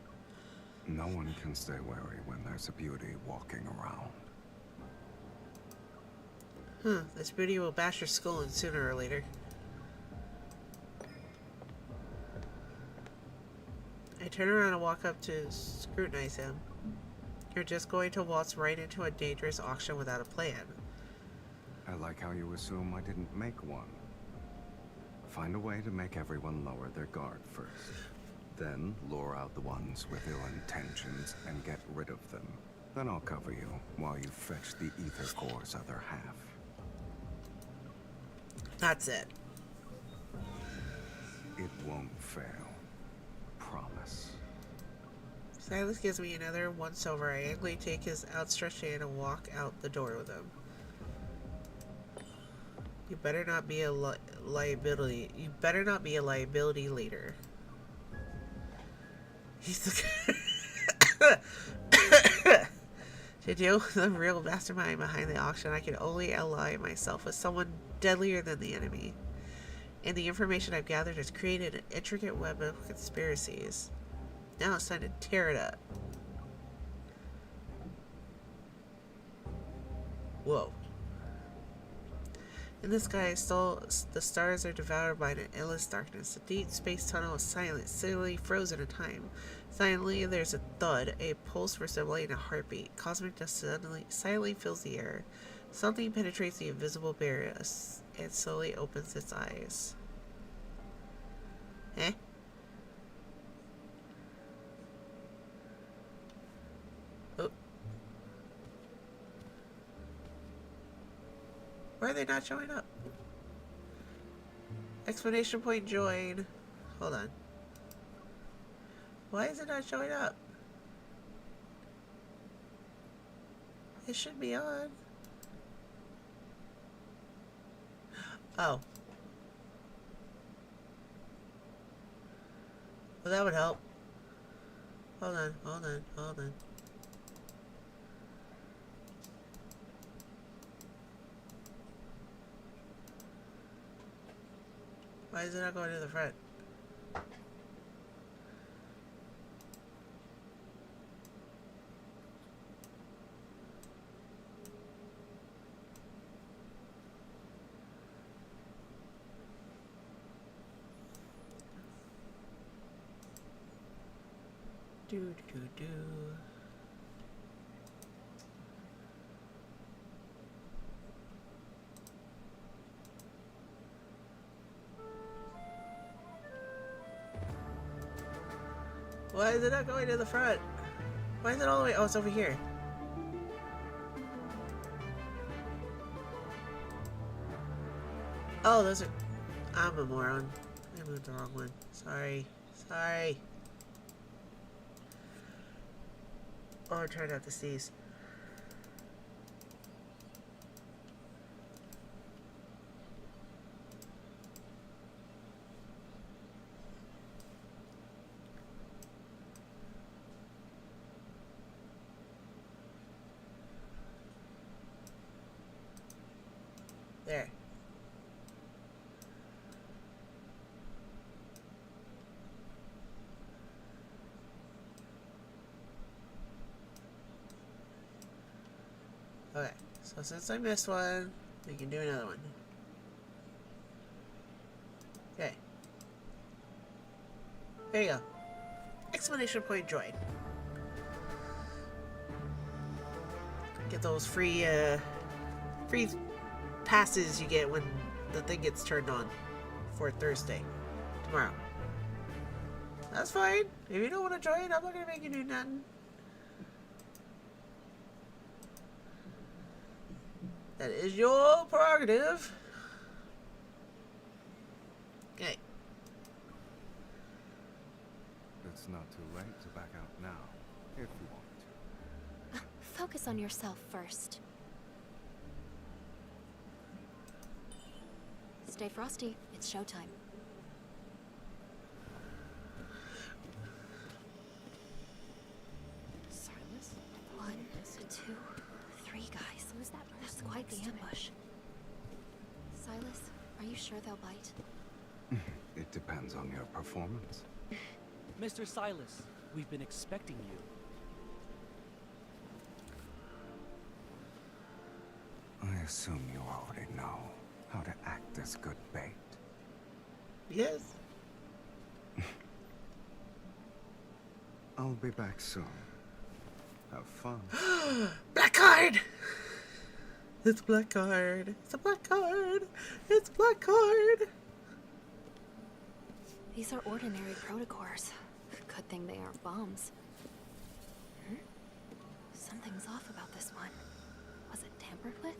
No one can stay wary when there's a beauty walking around. This beauty will bash your skull in sooner or later. I turn around and walk up to scrutinize him. You're just going to waltz right into a dangerous auction without a plan. I like how you assume I didn't make one. Find a way to make everyone lower their guard first. Then lure out the ones with ill intentions and get rid of them. Then I'll cover you while you fetch the Aether Core's other half. That's it. It won't fail. Promise. Silas gives me another once over. I angrily take his outstretched hand and walk out the door with him. You better not be a liability. You better not be a liability later. He's the to deal with the real mastermind behind the auction, I can only ally myself with someone deadlier than the enemy. And the information I've gathered has created an intricate web of conspiracies. Now it's time to tear it up. Whoa. In the sky, the stars are devoured by an endless darkness. The deep space tunnel is silent, suddenly frozen in time. Silently, there's a thud, a pulse resembling a heartbeat. Cosmic dust silently fills the air. Something penetrates the invisible barrier and slowly opens its eyes. Eh? Oh. Why are they not showing up? Explanation point join. Hold on. Why is it not showing up? It should be on. Oh. Well, that would help. Hold on, hold on, hold on. Why is it not going to the front? Do. Why is it not going to the front? Why is it all the way? Oh, it's over here. Oh, those are... I'm a moron. I moved the wrong one. Sorry. Sorry. Oh, I tried out to sneeze. There. Okay, so since I missed one, we can do another one. There you go. Exclamation point join. Get those free passes you get when the thing gets turned on for Thursday. Tomorrow. That's fine. If you don't want to join, I'm not going to make you do nothing. That is your prerogative. Okay. It's not too late to back out now, if you want to. Focus on yourself first. Stay frosty. It's showtime. Silas? 1, 2, 3 guys. Who's that? That's quite the ambush. Silas, are you sure they'll bite? It depends on your performance. Mr. Silas, we've been expecting you. I assume you already know how to act as good bait. Yes. I'll be back soon. Have fun. Black card! It's black card. It's a black card. It's black card. These are ordinary protocors. Good thing they aren't bombs. Something's off about this one. Was it tampered with?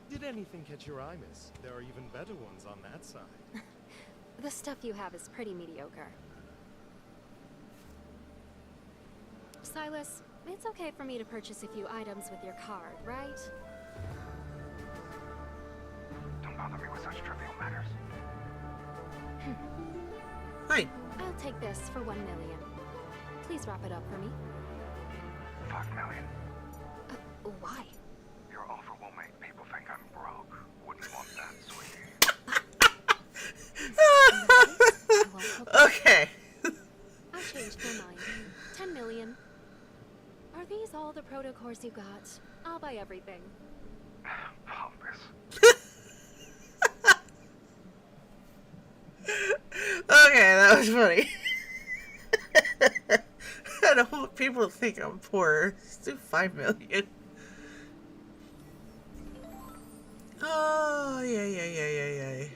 Did anything catch your eye, miss? There are even better ones on that side. The stuff you have is pretty mediocre. Silas, it's okay for me to purchase a few items with your card, right? Don't bother me with such trivial matters. Fine. I'll take this for 1 million. Please wrap it up for me. 5 million. Why? Your offer will make people think I'm broke. Wouldn't want that, sweetie. Okay. I changed my mind. 10 million. Are these all the protocors you got? I'll buy everything. Pompous. Okay, that was funny. I don't want people to think I'm poor. Let's do 5 million. Oh, yeah.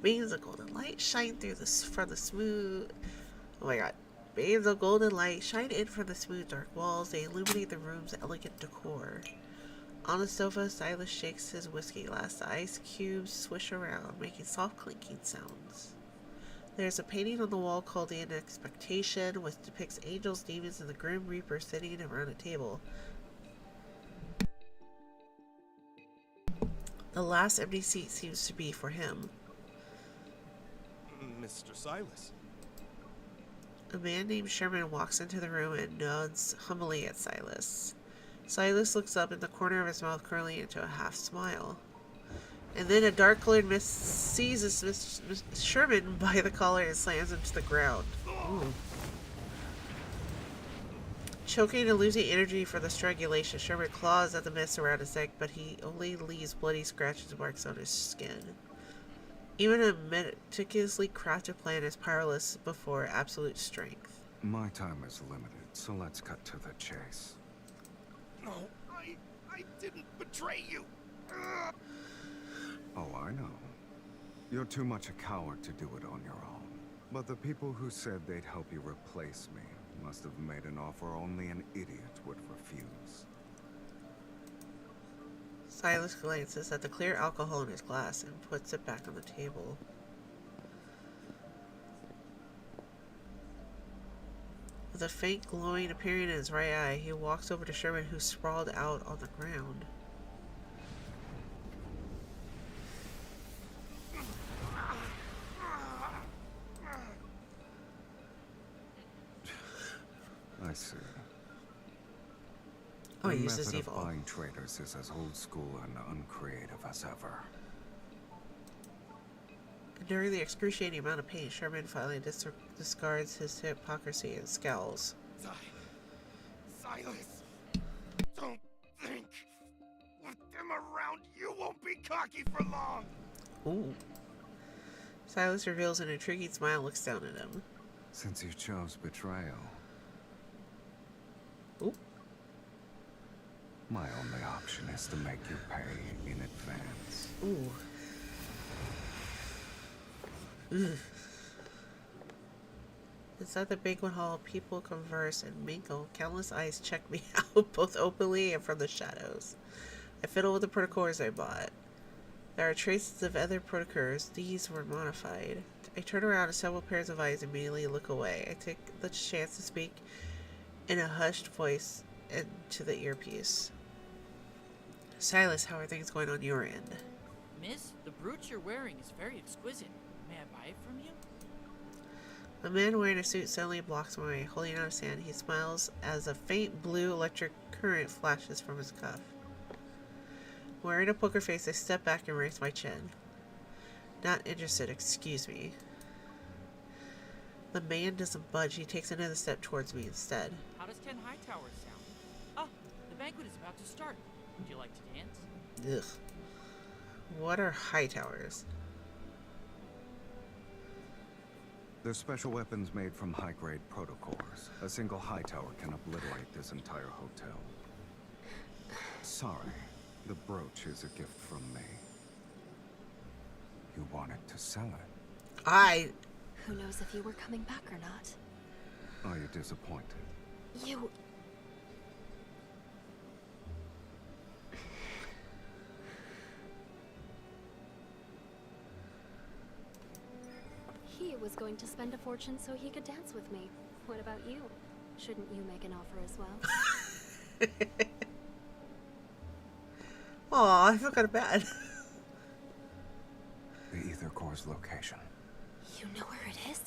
Beams of golden light shine through from the smooth. Oh my god. Beams of golden light shine in from the smooth dark walls. They illuminate the room's elegant decor. On the sofa, Silas shakes his whiskey glass. The ice cubes swish around, making soft clinking sounds. There's a painting on the wall called The Expectation, which depicts angels, demons, and the Grim Reaper sitting around a table. The last empty seat seems to be for him. Mr. Silas. A man named Sherman walks into the room and nods humbly at Silas. Silas looks up, in the corner of his mouth curling into a half smile. And then a dark-colored mist seizes Mr. Sherman by the collar and slams him to the ground. Ooh. Choking and losing energy for the strangulation, Sherman claws at the mist around his neck, but he only leaves bloody scratches and marks on his skin. Even a meticulously crafted plan is powerless before absolute strength. My time is limited, so let's cut to the chase. No, I didn't betray you. Oh, I know. You're too much a coward to do it on your own. But the people who said they'd help you replace me must have made an offer only an idiot would refuse. Silas glances at the clear alcohol in his glass and puts it back on the table. With a faint glowing appearing in his right eye, he walks over to Sherman, who's sprawled out on the ground. I see. Oh, the he uses method of evil. buying traders is as old school and uncreative as ever. During the excruciating amount of pain, Sherman finally discards his hypocrisy and scowls. Silas! Don't think! With them around, you won't be cocky for long! Ooh. Silas reveals an intriguing smile and looks down at him. Since you chose betrayal... Ooh. My only option is to make you pay in advance. Ooh. Ugh. Inside the banquet hall, people converse and mingle. Countless eyes check me out, both openly and from the shadows. I fiddle with the protocors I bought. There are traces of other protocors. These were modified. I turn around and several pairs of eyes immediately look away. I take the chance to speak in a hushed voice into the earpiece. Silas, how are things going on your end? Miss, the brooch you're wearing is very exquisite. May I buy it from you? A man wearing a suit suddenly blocks my way. Holding out his hand, he smiles as a faint blue electric current flashes from his cuff. Wearing a poker face, I step back and raise my chin. Not interested, excuse me. The man doesn't budge. He takes another step towards me instead. How does 10 Hightower sound? Ah, the banquet is about to start. Would you like to dance? Ugh. What are Hightowers? They're special weapons made from high-grade protocors. A single Hightower can obliterate this entire hotel. Sorry, the brooch is a gift from me. You wanted to sell it. Who knows if you were coming back or not? Are you disappointed? You... He was going to spend a fortune so he could dance with me. What about you? Shouldn't you make an offer as well? Aw, I feel kind of bad. The Ether Core's location. You know where it is?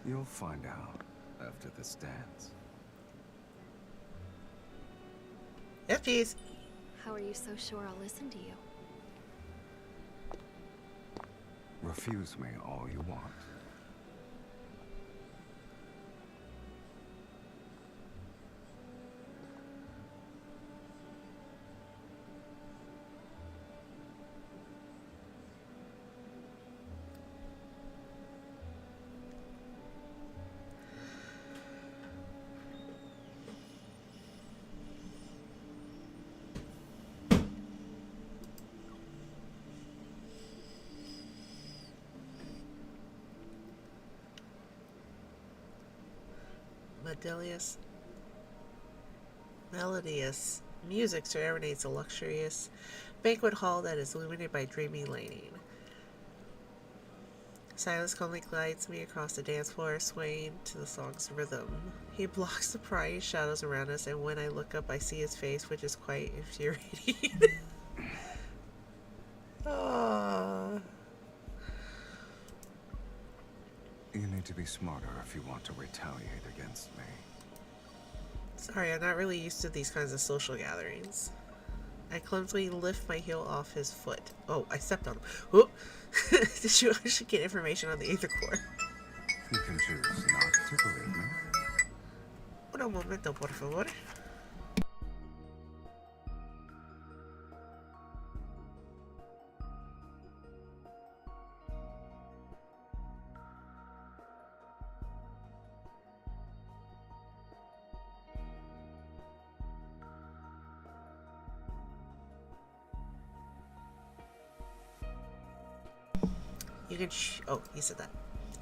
You'll find out after this dance. Yes, please. How are you so sure I'll listen to you? Refuse me all you want. Melodious music serenades a luxurious banquet hall that is illuminated by dreamy lighting. Silas calmly glides me across the dance floor, swaying to the song's rhythm. He blocks the prying shadows around us, and when I look up, I see his face, which is quite infuriating. Aww. You need to be smarter if you want to retaliate against me. Sorry, I'm not really used to these kinds of social gatherings. I clumsily lift my heel off his foot. Oh, I stepped on him. Whoop! Did you actually get information on the Ether Core? You can choose not to believe me. Un momento, por favor. You can oh, he said that.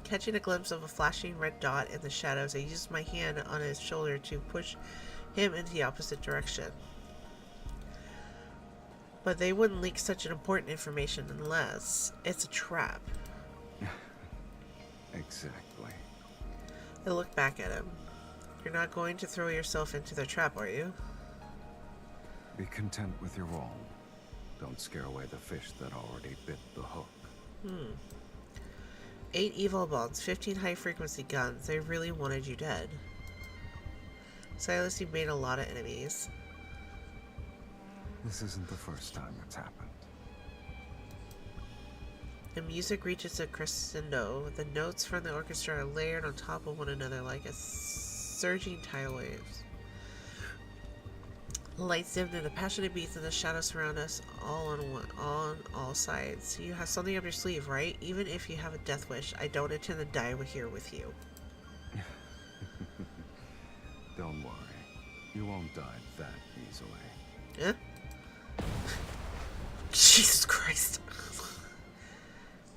Catching a glimpse of a flashing red dot in the shadows, I used my hand on his shoulder to push him in the opposite direction. But they wouldn't leak such an important information unless it's a trap. Exactly. I looked back at him. You're not going to throw yourself into their trap, are you? Be content with your role. Don't scare away the fish that already bit the hook. 8 evil bombs, 15 high-frequency guns. They really wanted you dead. Silas, you made a lot of enemies. This isn't the first time it's happened. The music reaches a crescendo. The notes from the orchestra are layered on top of one another like a surging tidal waves. Lights dim into passionate beats and the shadows surround us on all sides. You have something up your sleeve, right? Even if you have a death wish, I don't intend to die here with you. Don't worry. You won't die that easily. Huh? Jesus Christ.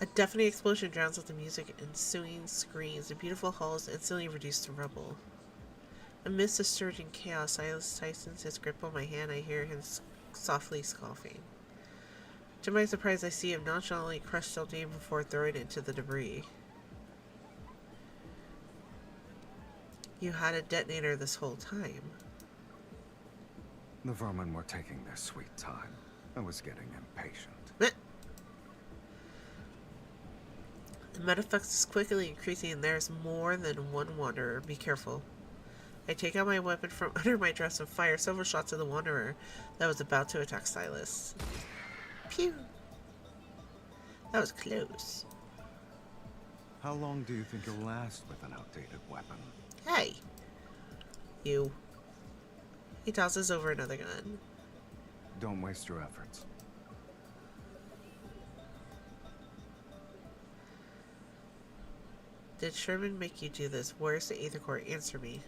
A deafening explosion drowns out the music, ensuing screams. The beautiful hall is instantly reduced to rubble. Amidst the surging chaos, Silas tightens his grip on my hand. I hear him softly scoffing. To my surprise, I see him nonchalantly crush something before throwing it into the debris. You had a detonator this whole time. The vermin were taking their sweet time. I was getting impatient. The med effects is quickly increasing and there's more than one wanderer. Be careful. I take out my weapon from under my dress and fire several shots at the wanderer that was about to attack Silas. Pew! That was close. How long do you think you'll last with an outdated weapon? Hey! You. He tosses over another gun. Don't waste your efforts. Did Sherman make you do this? Where's the Aether Core? Answer me.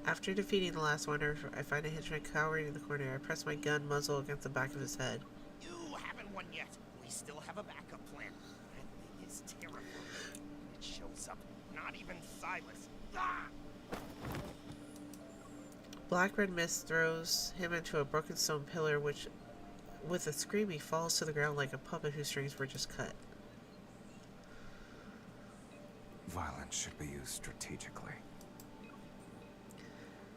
After defeating the last wanderer, I find a henchman cowering in the corner. I press my gun muzzle against the back of his head. You haven't won yet. We still have a backup plan. That thing is terrifying. It shows up. Not even Silas. Ah! Black red mist throws him into a broken stone pillar, which, with a scream, he falls to the ground like a puppet whose strings were just cut. Violence should be used strategically.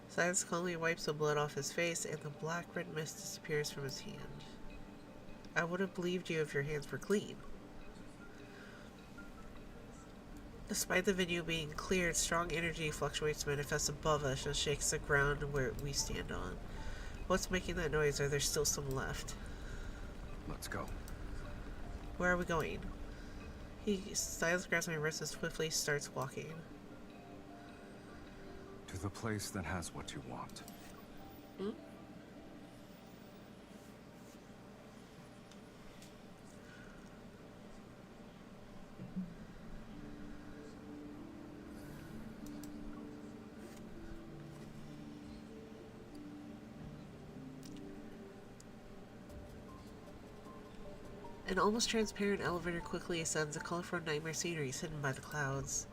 Silas calmly wipes the blood off his face, and the black red mist disappears from his hand. I would have believed you if your hands were clean. Despite the venue being cleared, strong energy fluctuates manifests above us and shakes the ground where we stand on. What's making that noise? Are there still some left? Let's go. Where are we going? Silas grabs my wrist and swiftly starts walking. To the place that has what you want. Hmm? An almost transparent elevator quickly ascends. A colorful nightmare scenery is hidden by the clouds.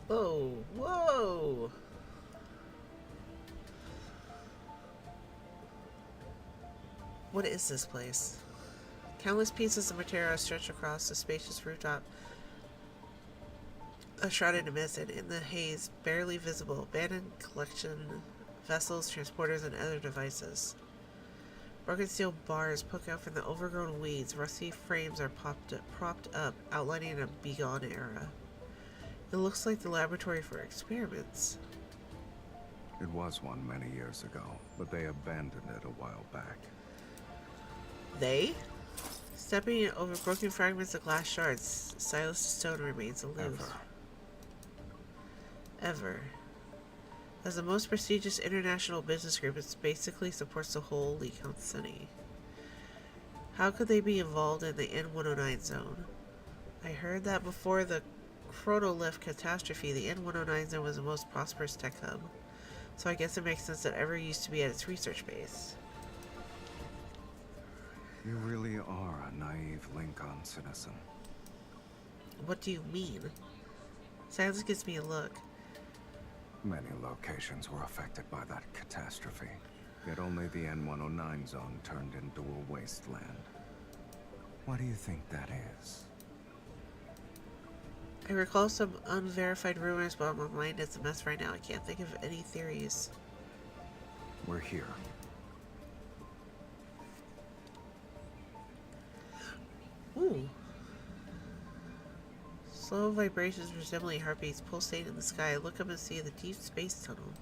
Whoa! Whoa! What is this place? Countless pieces of material stretch across the spacious rooftop, shrouded in mist, and in the haze, barely visible, abandoned collection vessels, transporters, and other devices. Broken steel bars poke out from the overgrown weeds. Rusty frames are propped up, outlining a bygone era. It looks like the laboratory for experiments. It was one many years ago, but they abandoned it a while back. They? Stepping over broken fragments of glass shards, Silas' stone remains aloof. Ever. As the most prestigious international business group, it basically supports the whole Lee County City. How could they be involved in the N109 zone? I heard that before the Chronolith catastrophe, the N109 zone was the most prosperous tech hub. So I guess it makes sense that Ever used to be at its research base. You really are a naive Lincoln citizen. What do you mean? Silas gives me a look. Many locations were affected by that catastrophe, yet only the N109 zone turned into a wasteland. What do you think that is? I recall some unverified rumors, but my mind is a mess right now. I can't think of any theories. We're here. Ooh. Slow vibrations resembling heartbeats pulsate in the sky. I look up and see the deep space tunnel.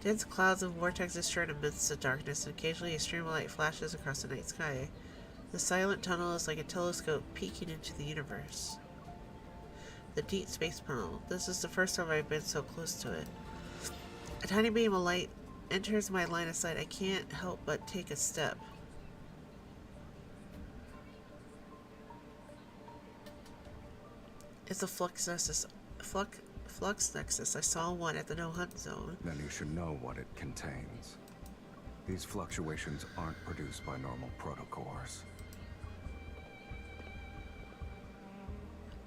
Dense clouds of vortexes churn amidst the darkness, and occasionally a stream of light flashes across the night sky. The silent tunnel is like a telescope peeking into the universe. The deep space tunnel. This is the first time I've been so close to it. A tiny beam of light enters my line of sight. I can't help but take a step. It's a flux nexus. Flux nexus. I saw one at the no-hunt zone. Then you should know what it contains. These fluctuations aren't produced by normal protocores.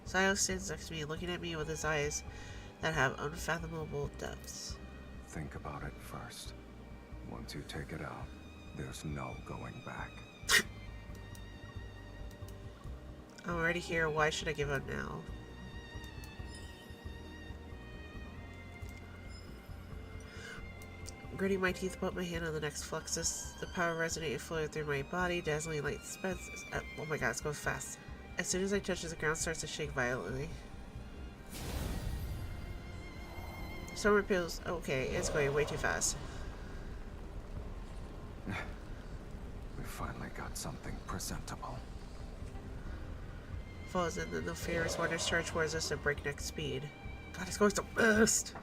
Silo stands next to me, looking at me with his eyes that have unfathomable depths. Think about it first. Once you take it out, there's no going back. I'm already here. Why should I give up now? Gritting my teeth, put my hand on the next fluxus. The power resonated, flowing through my body. Dazzling light spreads. Oh my god, it's going fast. As soon as I touch it, the ground starts to shake violently. Summer pills. Okay, it's going way too fast. We finally got something presentable. Falls in, and the furious wonders charge towards us at breakneck speed. God, it's going so fast!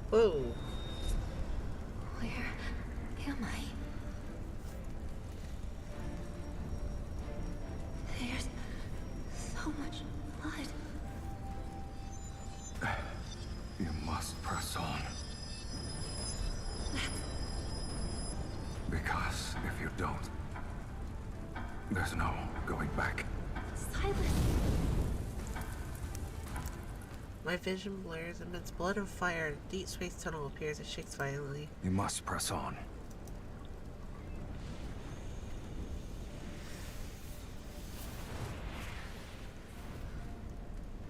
Whoa. Where am I? There's so much blood. You must press on. Because if you don't, there's no going back. Silas! My vision blurs, amidst blood and fire, a deep space tunnel appears and shakes violently. You must press on.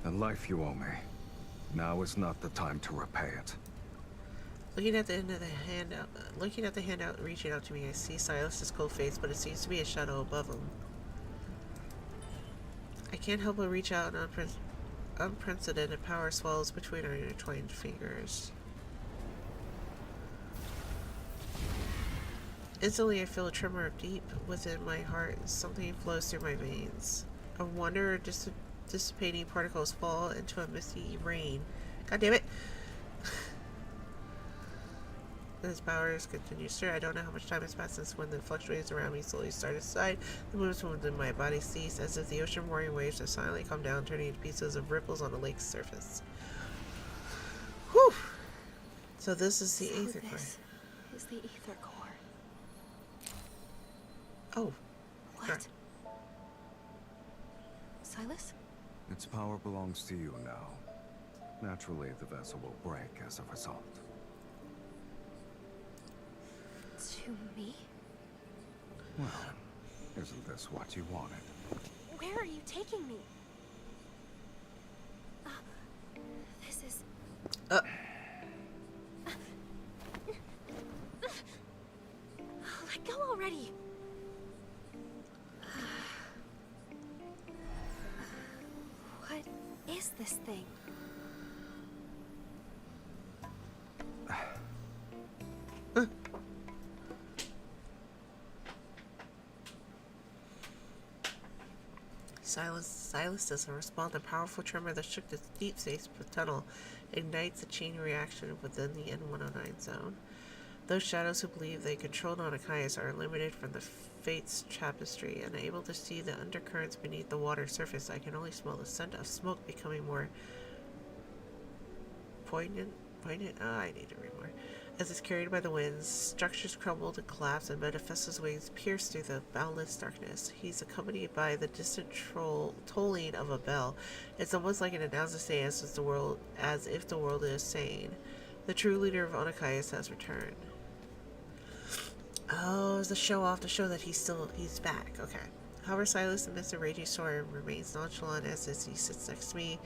The life you owe me. Now is not the time to repay it. Looking at the end of the handout, reaching out to me, I see Silas's cold face, but it seems to be a shadow above him. I can't help but reach out, and unprecedented power swells between our intertwined fingers. Instantly, I feel a tremor deep within my heart, and something flows through my veins. A wonder or dissipating particles fall into a misty rain. God damn it! As powers continue to stir, I don't know how much time has passed since when the fluctuations around me slowly started to subside. The movements within my body cease, as if the ocean roaring waves have silently come down, turning into pieces of ripples on the lake's surface. Whew! So this is the Aether Core. This is the Aether Core. Oh. What? Sure. Silas? Its power belongs to you now. Naturally, the vessel will break as a result. To me? Well, isn't this what you wanted? Where are you taking me? This is... Let go already! What is this thing? Silas doesn't respond. A powerful tremor that shook the deep space tunnel ignites a chain reaction within the N109 zone. Those shadows who believe they control Nauticaius are eliminated from the Fates tapestry, unable to see the undercurrents beneath the water surface. I can only smell the scent of smoke becoming more poignant. I need to read more. As it's carried by the winds, structures crumble to collapse, and Manifestos' wings pierce through the boundless darkness. He's accompanied by the distant tolling of a bell. It's almost like an announcement saying as if the world is saying, the true leader of Nauticaius has returned. Oh, it's a show off to show that he's back. Okay. However, Silas, amidst a raging storm, remains nonchalant as he sits next to me.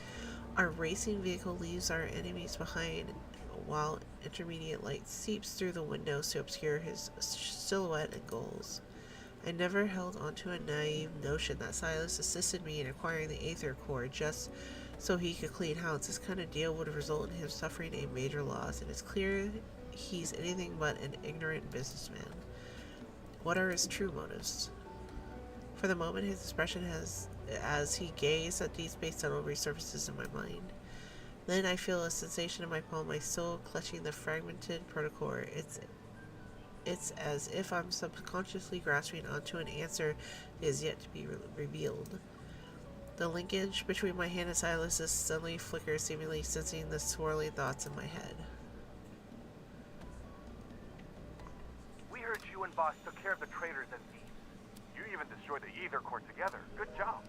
Our racing vehicle leaves our enemies behind, while intermediate light seeps through the windows to obscure his silhouette and goals. I never held onto a naive notion that Silas assisted me in acquiring the Aether Core just so he could clean house. This kind of deal would result in him suffering a major loss, and it's clear he's anything but an ignorant businessman. What are his true motives? For the moment, his expression as he gazed at Deep Space Tunnel resurfaces in my mind. Then I feel a sensation in my palm, my soul clutching the fragmented protocore. It's as if I'm subconsciously grasping onto an answer that is yet to be revealed. The linkage between my hand and Silas's suddenly flickers, seemingly sensing the swirling thoughts in my head. We heard you and Boss took care of the traitors and thieves. You even destroyed the Aether Core together. Good job.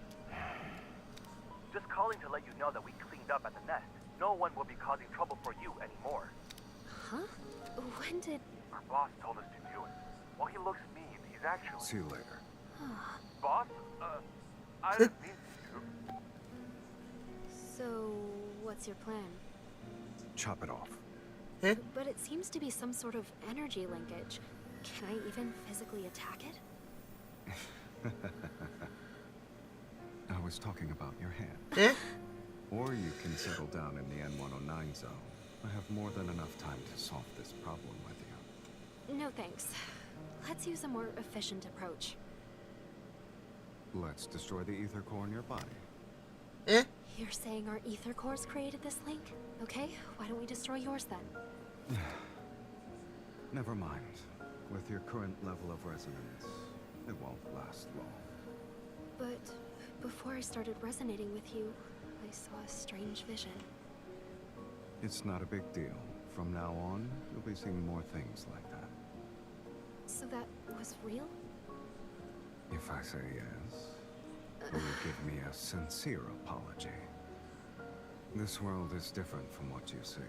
Just calling to let you know that we cleaned up at the nest. No one will be causing trouble for you anymore. Huh? When did... Our boss told us to do it. While he looks mean, he's actually... See you later. Boss? I didn't mean to. So, what's your plan? Chop it off. But it seems to be some sort of energy linkage. Can I even physically attack it? I was talking about your hand. Or you can settle down in the N109 zone. I have more than enough time to solve this problem with you. No thanks. Let's use a more efficient approach. Let's destroy the Aether Core in your body. You're saying our Aether Cores created this link? Okay, why don't we destroy yours then? Never mind. With your current level of resonance, it won't last long. But before I started resonating with you, I saw a strange vision. It's not a big deal. From now on, you'll be seeing more things like that. So that was real? If I say yes, will you give me a sincere apology? This world is different from what you see,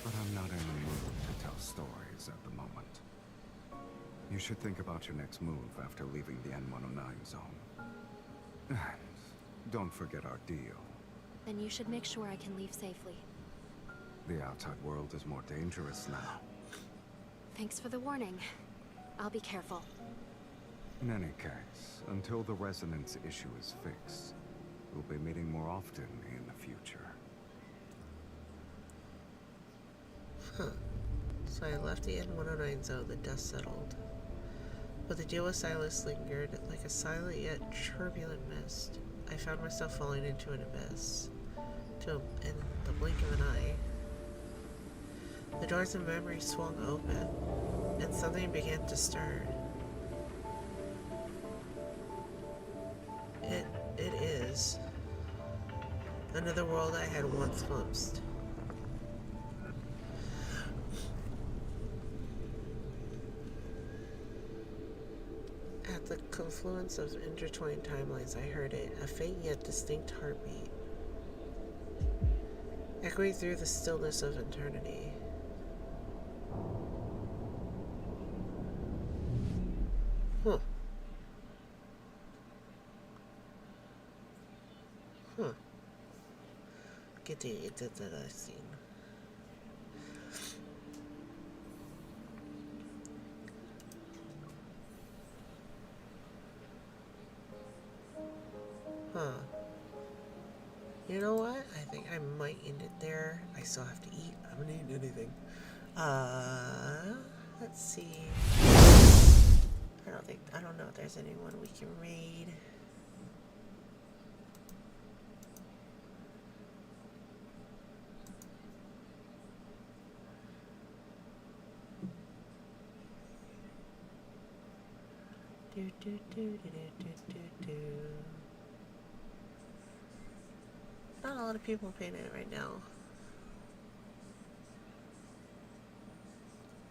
but I'm not in the mood to tell stories at the moment. You should think about your next move after leaving the N109 zone. And don't forget our deal. Then you should make sure I can leave safely. The outside world is more dangerous now. Thanks for the warning. I'll be careful. In any case, until the resonance issue is fixed, we'll be meeting more often in the future. Huh. So I left the N109 zone, the dust settled. But the deal with Silas lingered like a silent yet turbulent mist. I found myself falling into an abyss. In the blink of an eye. The doors of memory swung open, and something began to stir. It is another world I had once glimpsed. At the confluence of intertwined timelines, I heard it, a faint yet distinct heartbeat, echoing through the stillness of eternity. Huh. Huh. Get the that I've seen. Huh. You know what? I think I might end it there. I still have to eat. I haven't eaten anything. Let's see. I don't know if there's anyone we can raid. Not a lot of people paying it right now.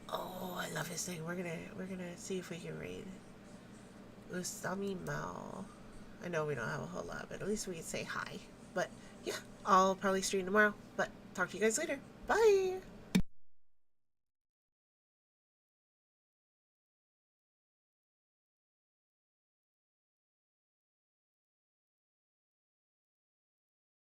Oh, I love his thing. We're gonna see if we can raid Usami Mao. I know we don't have a whole lot, but at least we can say hi. But yeah, I'll probably stream tomorrow. But talk to you guys later. Bye!